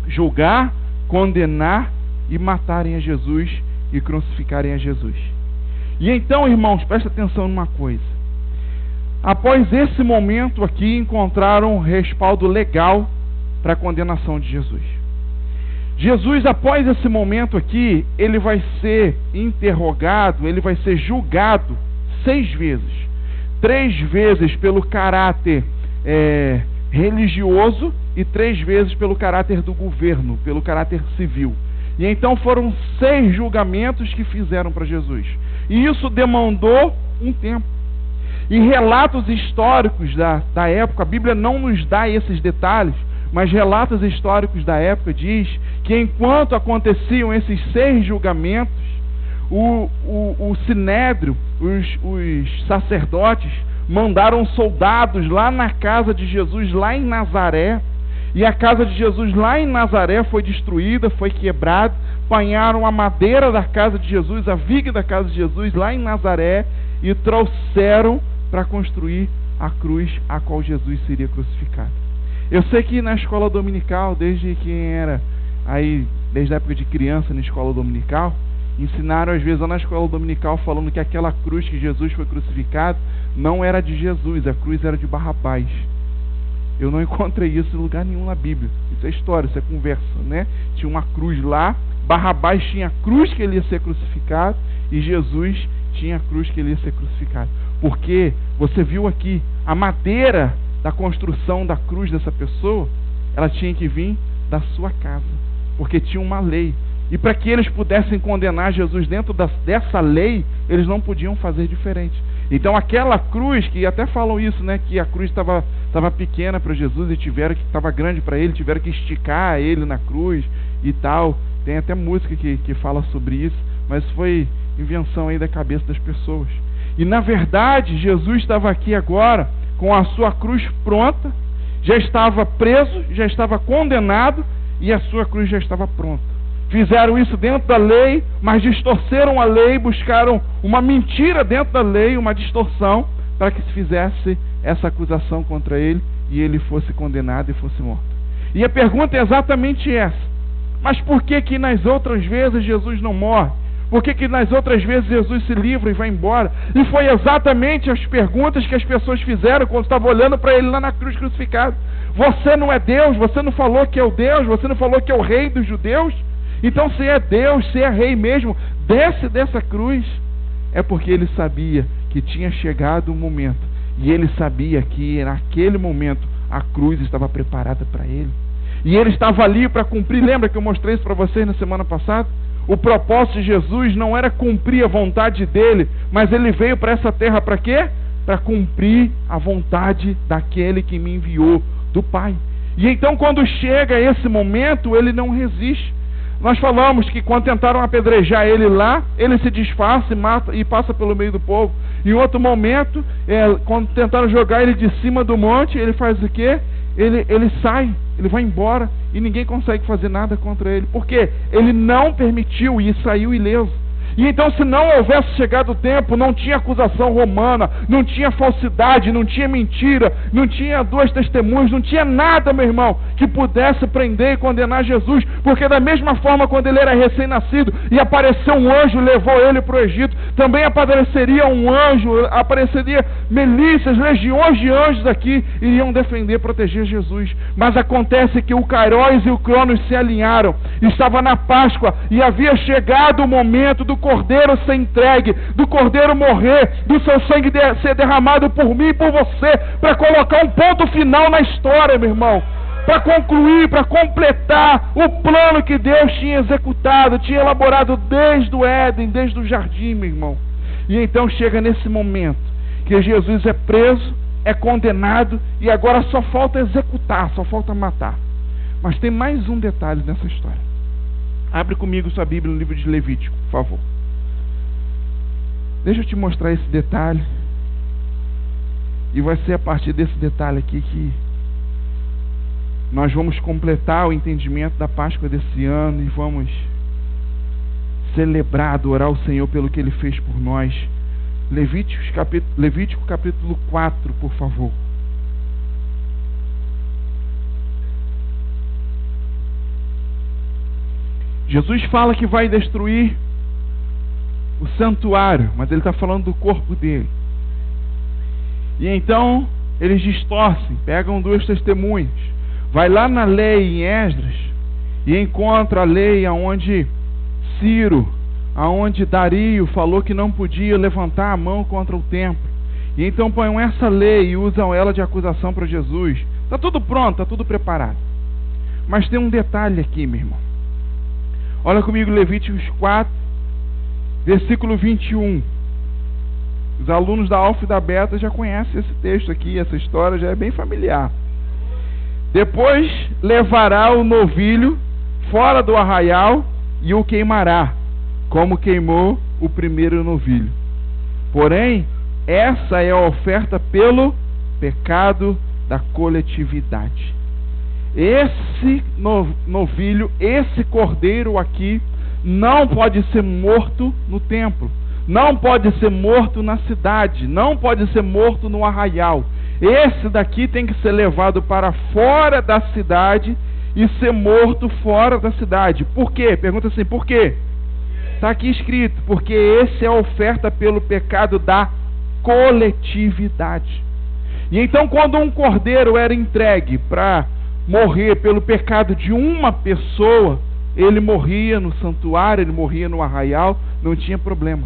julgar, condenar e matarem a Jesus e crucificarem a Jesus. E então, irmãos, presta atenção numa coisa. Após esse momento aqui, encontraram um respaldo legal para a condenação de Jesus. Jesus, após esse momento aqui, ele vai ser interrogado, ele vai ser julgado 6 vezes. 3 vezes pelo caráter religioso e 3 vezes pelo caráter do governo, pelo caráter civil. E então foram 6 julgamentos que fizeram para Jesus. E isso demandou um tempo. E relatos históricos da época, a Bíblia não nos dá esses detalhes, mas relatos históricos da época diz que enquanto aconteciam esses 6 julgamentos, o Sinédrio, os sacerdotes, mandaram soldados lá na casa de Jesus, lá em Nazaré, e a casa de Jesus lá em Nazaré foi destruída, foi quebrada, apanharam a madeira da casa de Jesus, a viga da casa de Jesus lá em Nazaré, e trouxeram para construir a cruz a qual Jesus seria crucificado. Eu sei que na escola dominical, desde a época de criança na escola dominical, ensinaram às vezes lá na escola dominical falando que aquela cruz que Jesus foi crucificado não era de Jesus, a cruz era de Barrabás. Eu não encontrei isso em lugar nenhum na Bíblia. Isso é história, isso é conversa, né? Tinha uma cruz lá, Barrabás tinha a cruz que ele ia ser crucificado e Jesus tinha a cruz que ele ia ser crucificado. Porque você viu aqui, a madeira da construção da cruz dessa pessoa, ela tinha que vir da sua casa, porque tinha uma lei. E para que eles pudessem condenar Jesus dentro dessa lei, eles não podiam fazer diferente. Então aquela cruz, que até falam isso, né, que a cruz estava pequena para Jesus e estava grande para ele, tiveram que esticar ele na cruz e tal. Tem até música que fala sobre isso, mas foi invenção aí da cabeça das pessoas. E na verdade, Jesus estava aqui agora com a sua cruz pronta já estava preso, já estava condenado e a sua cruz já estava pronta. Fizeram isso dentro da lei, mas distorceram a lei, buscaram uma mentira dentro da lei, uma distorção, para que se fizesse essa acusação contra ele e ele fosse condenado e fosse morto. E a pergunta é exatamente essa: mas por que nas outras vezes Jesus não morre? Por que nas outras vezes Jesus se livra e vai embora? E foi exatamente as perguntas que as pessoas fizeram quando estavam olhando para ele lá na cruz crucificado. Você não é Deus? Você não falou que é o Deus? Você não falou que é o rei dos judeus? Então, se é Deus, se é rei mesmo, desce dessa cruz. É porque ele sabia que tinha chegado o momento, e ele sabia que naquele momento a cruz estava preparada para ele, e ele estava ali para cumprir. Lembra que eu mostrei isso para vocês na semana passada? O propósito de Jesus não era cumprir a vontade dele, mas ele veio para essa terra para quê? Para cumprir a vontade daquele que me enviou, do Pai. E então, quando chega esse momento, ele não resiste. Nós falamos que quando tentaram apedrejar ele lá, ele se disfarça e mata e passa pelo meio do povo. Em outro momento, quando tentaram jogar ele de cima do monte, ele faz o quê? Ele sai, ele vai embora e ninguém consegue fazer nada contra ele. Por quê? Ele não permitiu e saiu ileso. E então, se não houvesse chegado o tempo, não tinha acusação romana, não tinha falsidade, não tinha mentira, não tinha duas testemunhas, não tinha nada, meu irmão, que pudesse prender e condenar Jesus. Porque da mesma forma, quando ele era recém-nascido e apareceu um anjo e levou ele para o Egito, também apareceria um anjo, apareceria milícias, legiões de anjos aqui, iriam defender, proteger Jesus. Mas acontece que o Kairos e o Cronos se alinharam. Estava na Páscoa e havia chegado o momento do Cordeiro ser entregue, do Cordeiro morrer, do seu sangue ser derramado por mim e por você, para colocar um ponto final na história, meu irmão, para concluir, para completar o plano que Deus tinha executado, tinha elaborado desde o Éden, desde o jardim, meu irmão. E então chega nesse momento que Jesus é preso, é condenado e agora só falta executar, só falta matar. Mas tem mais um detalhe nessa história. Abre comigo sua Bíblia no livro de Levítico, por favor. Deixa eu te mostrar esse detalhe. E vai ser a partir desse detalhe aqui que nós vamos completar o entendimento da Páscoa desse ano e vamos celebrar, adorar o Senhor pelo que Ele fez por nós. Levítico capítulo 4, por favor. Jesus fala que vai destruir o santuário, mas ele está falando do corpo dele. E então eles distorcem, pegam duas testemunhas, vai lá na lei em Esdras e encontra a lei aonde Ciro, aonde Dario falou que não podia levantar a mão contra o templo. E então põem essa lei e usam ela de acusação para Jesus. Está tudo pronto, está tudo preparado. Mas tem um detalhe aqui, meu irmão. Olha comigo Levíticos 4, versículo 21. Os alunos da Alfa e da Beta já conhecem esse texto aqui, essa história já é bem familiar. Depois levará o novilho fora do arraial e o queimará, como queimou o primeiro novilho. Porém, essa é a oferta pelo pecado da coletividade. Esse novilho, esse cordeiro aqui, não pode ser morto no templo, não pode ser morto na cidade, não pode ser morto no arraial. Esse daqui tem que ser levado para fora da cidade e ser morto fora da cidade. Por quê? Pergunta assim, por quê? Está aqui escrito, porque esse é a oferta pelo pecado da coletividade. E então, quando um cordeiro era entregue para morrer pelo pecado de uma pessoa, ele morria no santuário, ele morria no arraial, não tinha problema.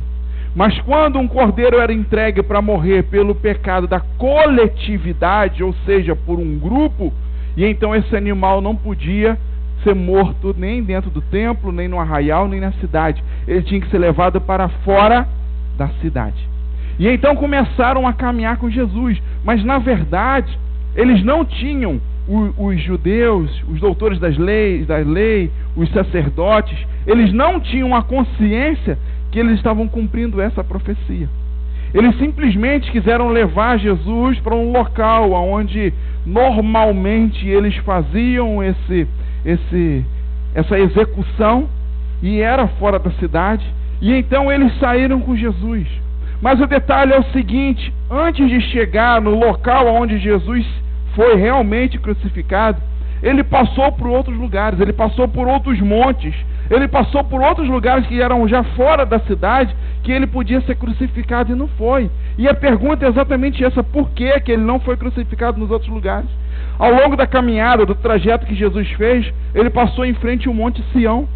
Mas quando um cordeiro era entregue para morrer pelo pecado da coletividade, ou seja, por um grupo, e então esse animal não podia ser morto nem dentro do templo, nem no arraial, nem na cidade. Ele tinha que ser levado para fora da cidade. E então começaram a caminhar com Jesus, mas na verdade eles não tinham, os judeus, os doutores da lei, os sacerdotes, eles não tinham a consciência que eles estavam cumprindo essa profecia. Eles simplesmente quiseram levar Jesus para um local onde normalmente eles faziam essa execução, e era fora da cidade. E então eles saíram com Jesus. Mas o detalhe é o seguinte: antes de chegar no local onde Jesus foi realmente crucificado, ele passou por outros lugares, ele passou por outros montes, ele passou por outros lugares que eram já fora da cidade, que ele podia ser crucificado e não foi. E a pergunta é exatamente essa: por que ele não foi crucificado nos outros lugares? Ao longo da caminhada, do trajeto que Jesus fez, ele passou em frente ao Monte Sião.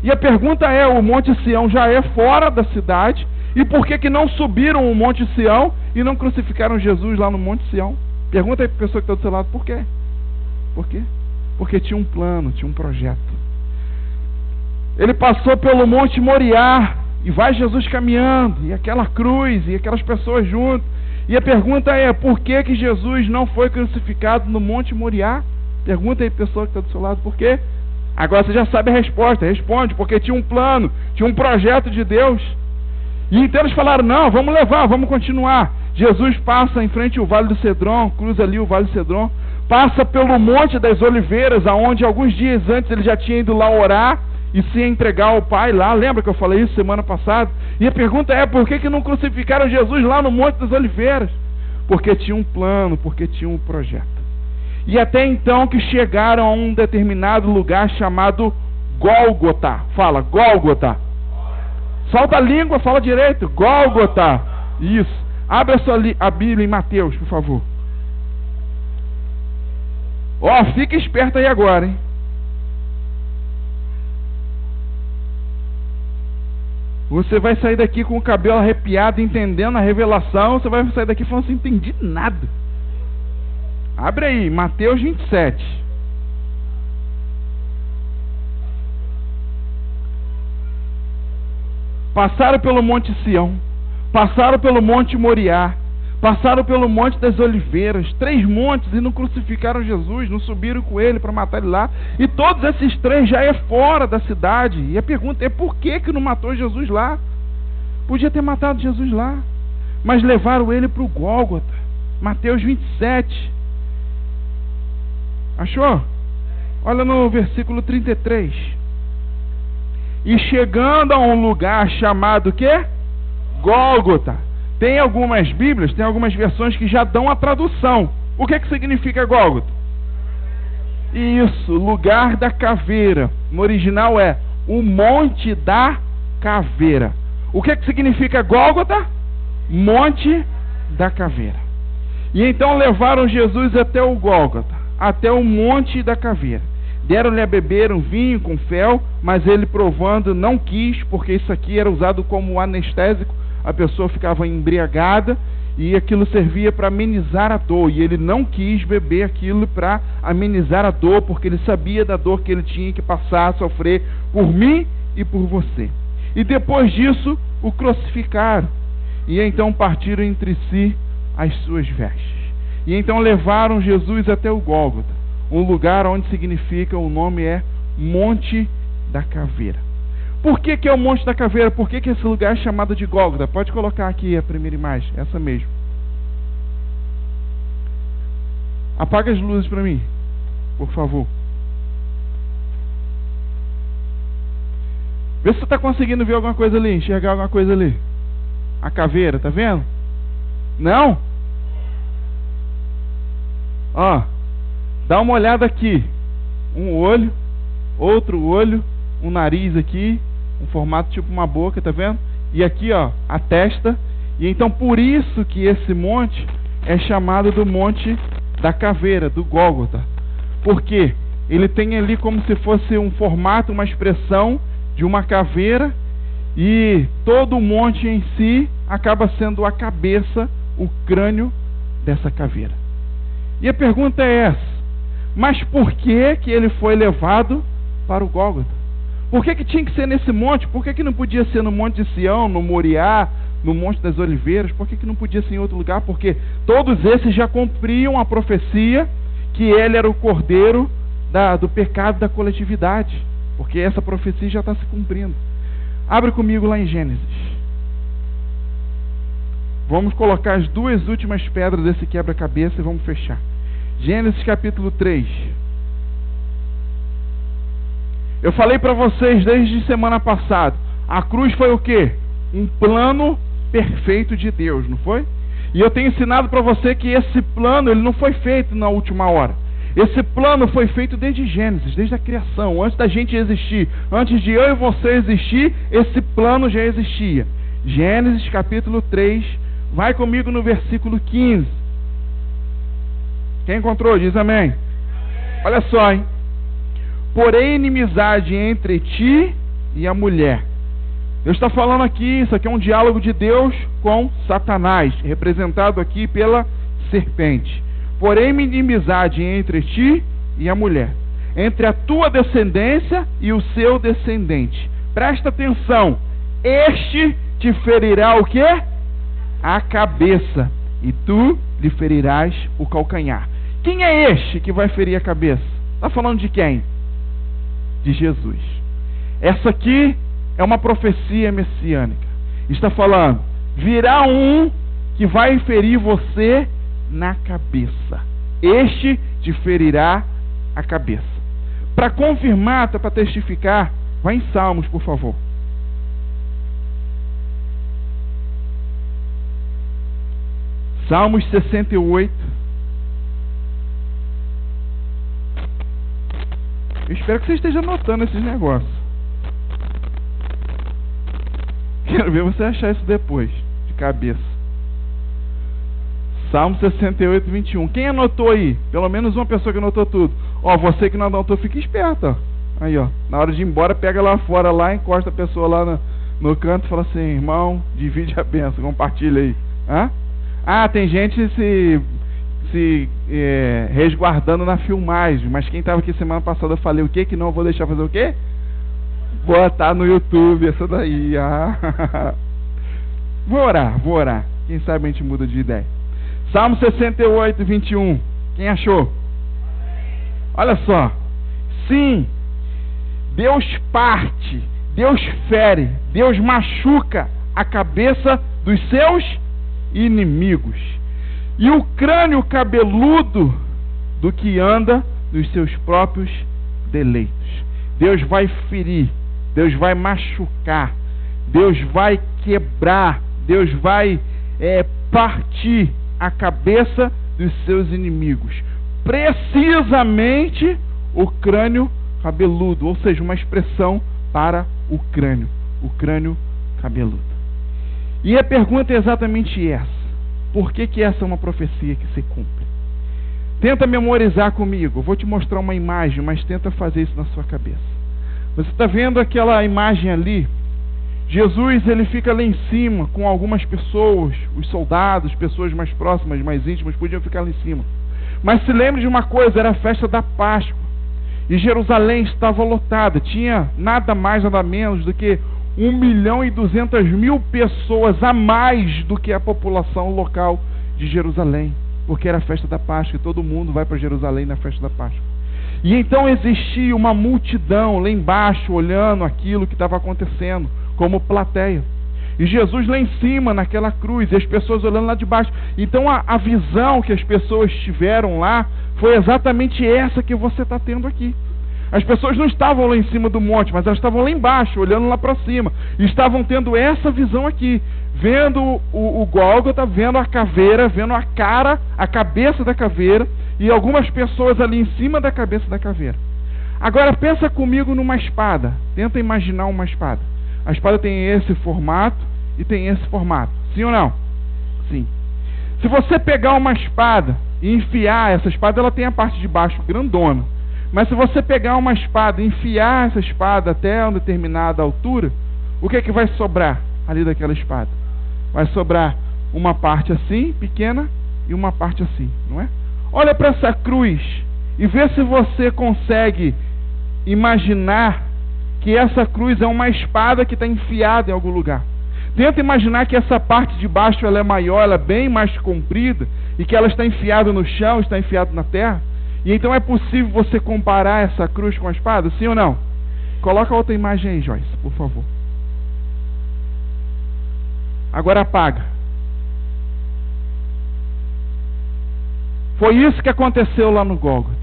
E a pergunta é: o Monte Sião já é fora da cidade, e por que não subiram o Monte Sião e não crucificaram Jesus lá no Monte Sião? Pergunta aí para a pessoa que está do seu lado: por quê? Por quê? Porque tinha um plano, tinha um projeto. Ele passou pelo Monte Moriá, e vai Jesus caminhando, e aquela cruz, e aquelas pessoas junto. E a pergunta é: por que Jesus não foi crucificado no Monte Moriá? Pergunta aí para a pessoa que está do seu lado: por quê? Agora você já sabe a resposta. Responde: porque tinha um plano, tinha um projeto de Deus. E então eles falaram: não, vamos levar, vamos continuar. Jesus passa em frente ao Vale do Cedron, cruza ali o Vale do Cedron, passa pelo Monte das Oliveiras, aonde alguns dias antes ele já tinha ido lá orar e se entregar ao Pai lá. Lembra que eu falei isso semana passada? E a pergunta é: por que não crucificaram Jesus lá no Monte das Oliveiras? Porque tinha um plano, porque tinha um projeto. E até então que chegaram a um determinado lugar chamado Gólgota. Fala, Gólgota. Solta a língua, fala direito. Gólgota. Isso. Abre a Bíblia em Mateus, por favor. Ó, fica esperto aí agora, hein? Você vai sair daqui com o cabelo arrepiado, entendendo a revelação. Você vai sair daqui falando assim: não entendi nada. Abre aí, Mateus 27. Passaram pelo Monte Sião, passaram pelo Monte Moriá, passaram pelo Monte das Oliveiras, 3 montes, e não crucificaram Jesus, não subiram com ele para matar ele lá. E todos esses 3 já é fora da cidade. E a pergunta é: por que não matou Jesus lá? Podia ter matado Jesus lá, mas levaram ele para o Gólgota. Mateus 27. Achou? Olha no versículo 33. E chegando a um lugar chamado quê? Gólgota. Tem algumas Bíblias, tem algumas versões que já dão a tradução. O que significa Gólgota? Isso, lugar da caveira. No original é o Monte da Caveira. O que significa Gólgota? Monte da Caveira. E então levaram Jesus até o Gólgota, até o Monte da Caveira. Deram-lhe a beber um vinho com fel, mas ele, provando, não quis, porque isso aqui era usado como anestésico. A pessoa ficava embriagada e aquilo servia para amenizar a dor. E ele não quis beber aquilo para amenizar a dor, porque ele sabia da dor que ele tinha que passar a sofrer por mim e por você. E depois disso, o crucificaram. E então partiram entre si as suas vestes. E então levaram Jesus até o Gólgota, um lugar onde significa, o nome é Monte da Caveira. Por que é o Monte da Caveira? Por que esse lugar é chamado de Gólgota? Pode colocar aqui a primeira imagem, essa mesmo. Apaga as luzes para mim, por favor. Vê se você está conseguindo ver alguma coisa ali, enxergar alguma coisa ali. A caveira, tá vendo? Não? Ó, dá uma olhada aqui. Um olho, outro olho, um nariz aqui, um formato tipo uma boca, tá vendo? E aqui, ó, a testa. E então por isso que esse monte é chamado do Monte da Caveira, do Gólgota. Porque ele tem ali como se fosse um formato, uma expressão de uma caveira, e todo o monte em si acaba sendo a cabeça, o crânio dessa caveira. E a pergunta é essa: mas por que ele foi levado para o Gólgota? Por que tinha que ser nesse monte? Por que não podia ser no Monte de Sião, no Moriá, no Monte das Oliveiras? Por que não podia ser em outro lugar? Porque todos esses já cumpriam a profecia que ele era o cordeiro do pecado da coletividade. Porque essa profecia já está se cumprindo. Abre comigo lá em Gênesis. Vamos colocar as duas últimas pedras desse quebra-cabeça e vamos fechar. Gênesis capítulo 3. Eu falei para vocês desde semana passada, a cruz foi o quê? Um plano perfeito de Deus, não foi? E eu tenho ensinado para você que esse plano ele não foi feito na última hora. Esse plano foi feito desde Gênesis, desde a criação, antes da gente existir. Antes de eu e você existir, esse plano já existia. Gênesis capítulo 3, vai comigo no versículo 15. Quem encontrou? Diz amém. Olha só, hein? Porém, inimizade entre ti e a mulher. Deus está falando aqui, isso aqui é um diálogo de Deus com Satanás, representado aqui pela serpente. Porém, inimizade entre ti e a mulher, entre a tua descendência e o seu descendente. Presta atenção, este te ferirá o quê? A cabeça, e tu lhe ferirás o calcanhar. Quem é este que vai ferir a cabeça? Está falando de quem? De Jesus. Essa aqui é uma profecia messiânica. Está falando, virá um que vai ferir você na cabeça. Este te ferirá a cabeça. Para confirmar, para testificar, vai em Salmos, por favor. Salmos 68. Eu espero que você esteja anotando esses negócios. Quero ver você achar isso depois, de cabeça. Salmo 68, 21. Quem anotou aí? Pelo menos uma pessoa que anotou tudo. Ó, você que não anotou, fica esperto, ó. Aí, ó. Na hora de ir embora, pega lá fora, lá, encosta a pessoa lá no canto e fala assim, irmão, divide a bênção, compartilha aí. Hã? Ah, tem gente se resguardando na filmagem, mas quem estava aqui semana passada eu falei o quê? Que não vou deixar fazer o quê? Botar no YouTube essa daí. Ah. Vou orar. Quem sabe a gente muda de ideia. Salmo 68, 21. Quem achou? Olha só. Sim, Deus parte, Deus fere, Deus machuca a cabeça dos seus inimigos. E o crânio cabeludo do que anda nos seus próprios deleitos. Deus vai ferir, Deus vai machucar, Deus vai quebrar, Deus vai partir a cabeça dos seus inimigos. Precisamente o crânio cabeludo, ou seja, uma expressão para o crânio cabeludo. E a pergunta é exatamente essa. Por que essa é uma profecia que se cumpre? Tenta memorizar comigo. Eu vou te mostrar uma imagem, mas tenta fazer isso na sua cabeça. Você está vendo aquela imagem ali? Jesus, ele fica lá em cima com algumas pessoas, os soldados, pessoas mais próximas, mais íntimas, podiam ficar lá em cima. Mas se lembre de uma coisa, era a festa da Páscoa. E Jerusalém estava lotada. Tinha nada mais, nada menos do que 1.200.000 pessoas a mais do que a população local de Jerusalém. Porque era a festa da Páscoa e todo mundo vai para Jerusalém na festa da Páscoa. E então existia uma multidão lá embaixo olhando aquilo que estava acontecendo, como plateia. E Jesus lá em cima, naquela cruz, e as pessoas olhando lá de baixo. Então a visão que as pessoas tiveram lá foi exatamente essa que você está tendo aqui. As pessoas não estavam lá em cima do monte, mas elas estavam lá embaixo, olhando lá para cima. E estavam tendo essa visão aqui, vendo o Gólgota, vendo a caveira, vendo a cara, a cabeça da caveira, e algumas pessoas ali em cima da cabeça da caveira. Agora pensa comigo numa espada. Tenta imaginar uma espada. A espada tem esse formato e tem esse formato. Sim ou não? Sim. Se você pegar uma espada e enfiar, essa espada ela tem a parte de baixo grandona. Mas se você pegar uma espada e enfiar essa espada até uma determinada altura, o que é que vai sobrar ali daquela espada? Vai sobrar uma parte assim, pequena, e uma parte assim, não é? Olha para essa cruz e vê se você consegue imaginar que essa cruz é uma espada que está enfiada em algum lugar. Tenta imaginar que essa parte de baixo ela é maior, ela é bem mais comprida, e que ela está enfiada no chão, está enfiada na terra. E então é possível você comparar essa cruz com a espada? Sim ou não? Coloca outra imagem aí, Joyce, por favor. Agora apaga. Foi isso que aconteceu lá no Gólgota.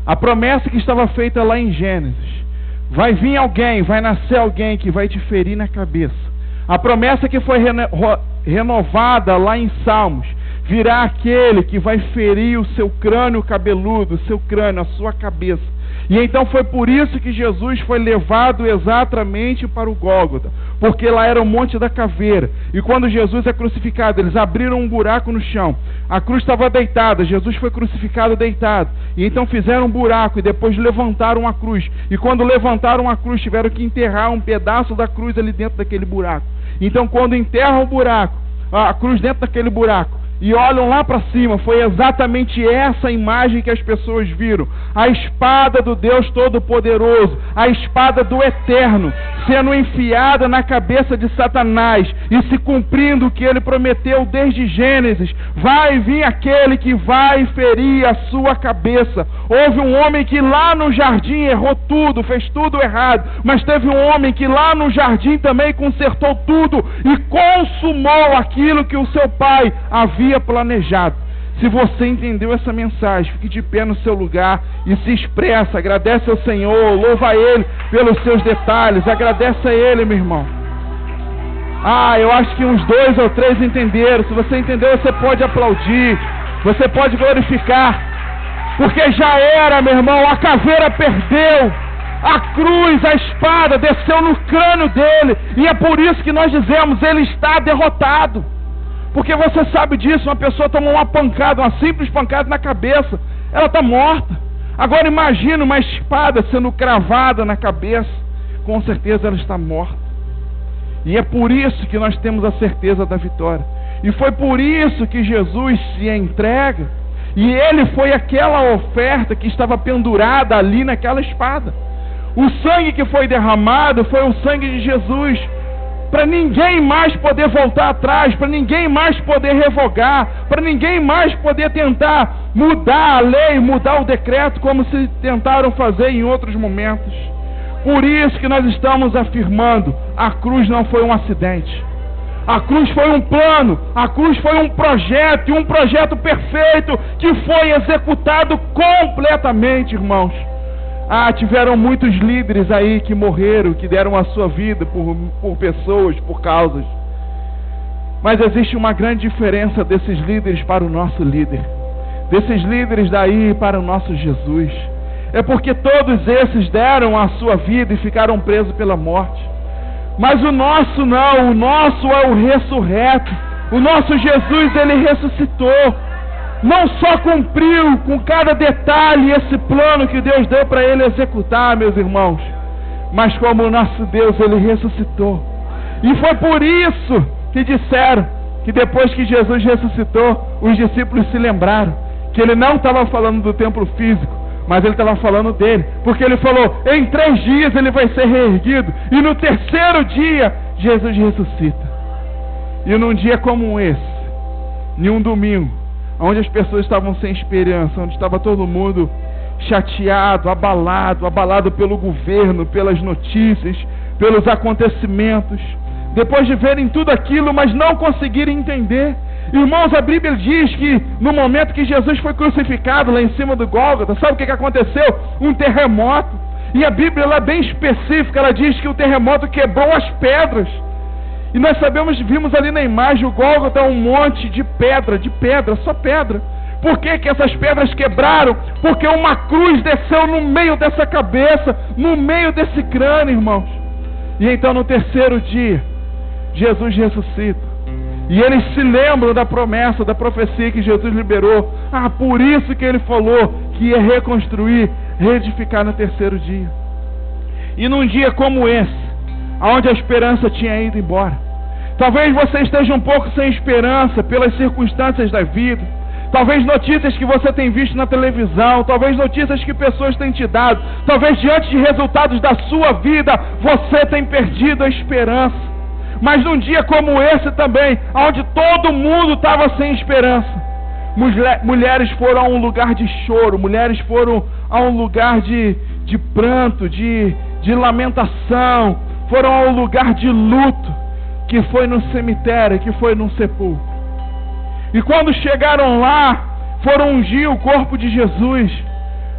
A promessa que estava feita lá em Gênesis. Vai vir alguém, vai nascer alguém que vai te ferir na cabeça. A promessa que foi renovada lá em Salmos. Virá aquele que vai ferir o seu crânio cabeludo, o seu crânio, a sua cabeça. E então foi por isso que Jesus foi levado exatamente para o Gólgota, porque lá era o Monte da Caveira. E quando Jesus é crucificado, eles abriram um buraco no chão. A cruz estava deitada, Jesus foi crucificado deitado. E então fizeram um buraco e depois levantaram a cruz. E quando levantaram a cruz, tiveram que enterrar um pedaço da cruz ali dentro daquele buraco. Então quando enterram o buraco, a cruz dentro daquele buraco, e olham lá para cima, foi exatamente essa imagem que as pessoas viram. A espada do Deus Todo-Poderoso, a espada do Eterno, sendo enfiada na cabeça de Satanás e se cumprindo o que ele prometeu desde Gênesis. Vai vir aquele que vai ferir a sua cabeça. Houve um homem que lá no jardim errou tudo, fez tudo errado, mas teve um homem que lá no jardim também consertou tudo e consumou aquilo que o seu pai havia planejado. Se você entendeu essa mensagem, fique de pé no seu lugar e se expressa, agradece ao Senhor, louva a Ele pelos seus detalhes, agradece a Ele, meu irmão. Eu acho que uns 2 ou 3 entenderam. Se você entendeu, você pode aplaudir, você pode glorificar, porque já era, meu irmão. A caveira perdeu, a cruz, a espada desceu no crânio dele, e é por isso que nós dizemos, ele está derrotado. Porque você sabe disso, uma pessoa toma uma pancada, uma simples pancada na cabeça, ela está morta. Agora imagine uma espada sendo cravada na cabeça, com certeza ela está morta. E é por isso que nós temos a certeza da vitória. E foi por isso que Jesus se entrega, e ele foi aquela oferta que estava pendurada ali naquela espada. O sangue que foi derramado foi o sangue de Jesus, para ninguém mais poder voltar atrás, para ninguém mais poder revogar, para ninguém mais poder tentar mudar a lei, mudar o decreto, como se tentaram fazer em outros momentos. Por isso que nós estamos afirmando, a cruz não foi um acidente. A cruz foi um plano, a cruz foi um projeto, e um projeto perfeito, que foi executado completamente, irmãos. Tiveram muitos líderes aí que morreram, que deram a sua vida por pessoas, por causas. Mas existe uma grande diferença desses líderes para o nosso líder, desses líderes daí para o nosso Jesus. É porque todos esses deram a sua vida e ficaram presos pela morte. Mas o nosso não, o nosso é o ressurreto. O nosso Jesus, ele ressuscitou. Não só cumpriu com cada detalhe esse plano que Deus deu para ele executar, meus irmãos, mas como o nosso Deus, ele ressuscitou. E foi por isso que disseram que depois que Jesus ressuscitou, os discípulos se lembraram que ele não estava falando do templo físico, mas ele estava falando dele, porque ele falou, em 3 dias ele vai ser reerguido, e no 3º dia Jesus ressuscita. E num dia como esse, em um domingo, onde as pessoas estavam sem esperança, onde estava todo mundo chateado, abalado pelo governo, pelas notícias, pelos acontecimentos, depois de verem tudo aquilo, mas não conseguirem entender. Irmãos, a Bíblia diz que no momento que Jesus foi crucificado lá em cima do Gólgota, sabe o que aconteceu? Um terremoto. E a Bíblia, ela é bem específica, ela diz que o terremoto quebrou as pedras. E nós vimos ali na imagem, o Gólgota é um monte de pedra, só pedra. Por que essas pedras quebraram? Porque uma cruz desceu no meio dessa cabeça, no meio desse crânio, irmãos. E então no 3º dia, Jesus ressuscita. E eles se lembram da promessa, da profecia que Jesus liberou. Por isso que ele falou que ia reconstruir, reedificar no 3º dia. E num dia como esse, onde a esperança tinha ido embora. Talvez você esteja um pouco sem esperança pelas circunstâncias da vida. Talvez notícias que você tem visto na televisão, talvez notícias que pessoas têm te dado, talvez diante de resultados da sua vida, você tem perdido a esperança. Mas num dia como esse também, onde todo mundo estava sem esperança, mulheres foram a um lugar de choro, mulheres foram a um lugar de pranto, de lamentação, foram a um lugar de luto, que foi no cemitério, que foi num sepulcro. E quando chegaram lá, foram ungir o corpo de Jesus.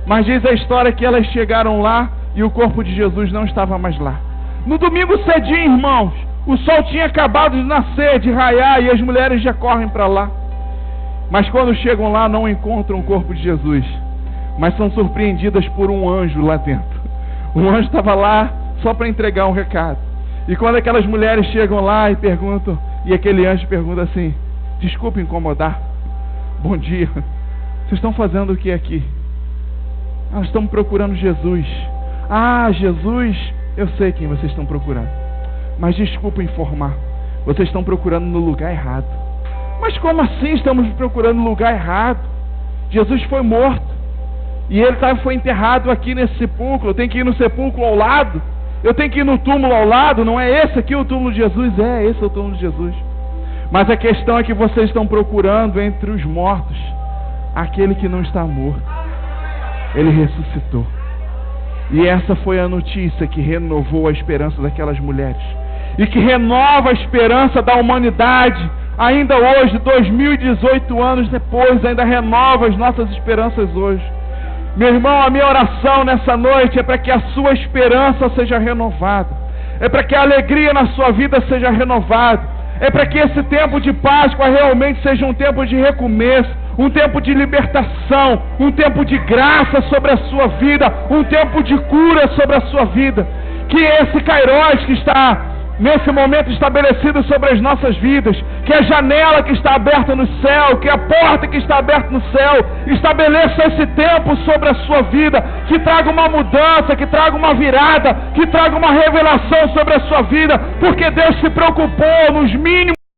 Mas diz a história que elas chegaram lá e o corpo de Jesus não estava mais lá. No domingo cedinho, irmãos, o sol tinha acabado de nascer, de raiar, e as mulheres já correm para lá. Mas quando chegam lá, não encontram o corpo de Jesus, mas são surpreendidas por um anjo lá dentro. O anjo estava lá só para entregar um recado. E quando aquelas mulheres chegam lá e perguntam, e aquele anjo pergunta assim: desculpe incomodar, bom dia, vocês estão fazendo o que aqui? Nós estamos procurando Jesus. Ah, Jesus, eu sei quem vocês estão procurando, mas desculpa informar, vocês estão procurando no lugar errado. Mas como assim estamos procurando no lugar errado? Jesus foi morto e ele foi enterrado aqui nesse sepulcro. Eu tenho que ir no sepulcro ao lado, eu tenho que ir no túmulo ao lado. Não é esse aqui o túmulo de Jesus? Esse é o túmulo de Jesus. Mas a questão é que vocês estão procurando entre os mortos aquele que não está morto. Ele ressuscitou. E essa foi a notícia que renovou a esperança daquelas mulheres, e que renova a esperança da humanidade. Ainda hoje, 2018 anos depois, ainda renova as nossas esperanças hoje. Meu irmão, a minha oração nessa noite é para que a sua esperança seja renovada, é para que a alegria na sua vida seja renovada, é para que esse tempo de Páscoa realmente seja um tempo de recomeço, um tempo de libertação, um tempo de graça sobre a sua vida, um tempo de cura sobre a sua vida. Que esse Kairos que está nesse momento estabelecido sobre as nossas vidas, que a janela que está aberta no céu, que a porta que está aberta no céu, estabeleça esse tempo sobre a sua vida, que traga uma mudança, que traga uma virada, que traga uma revelação sobre a sua vida, porque Deus se preocupou nos mínimos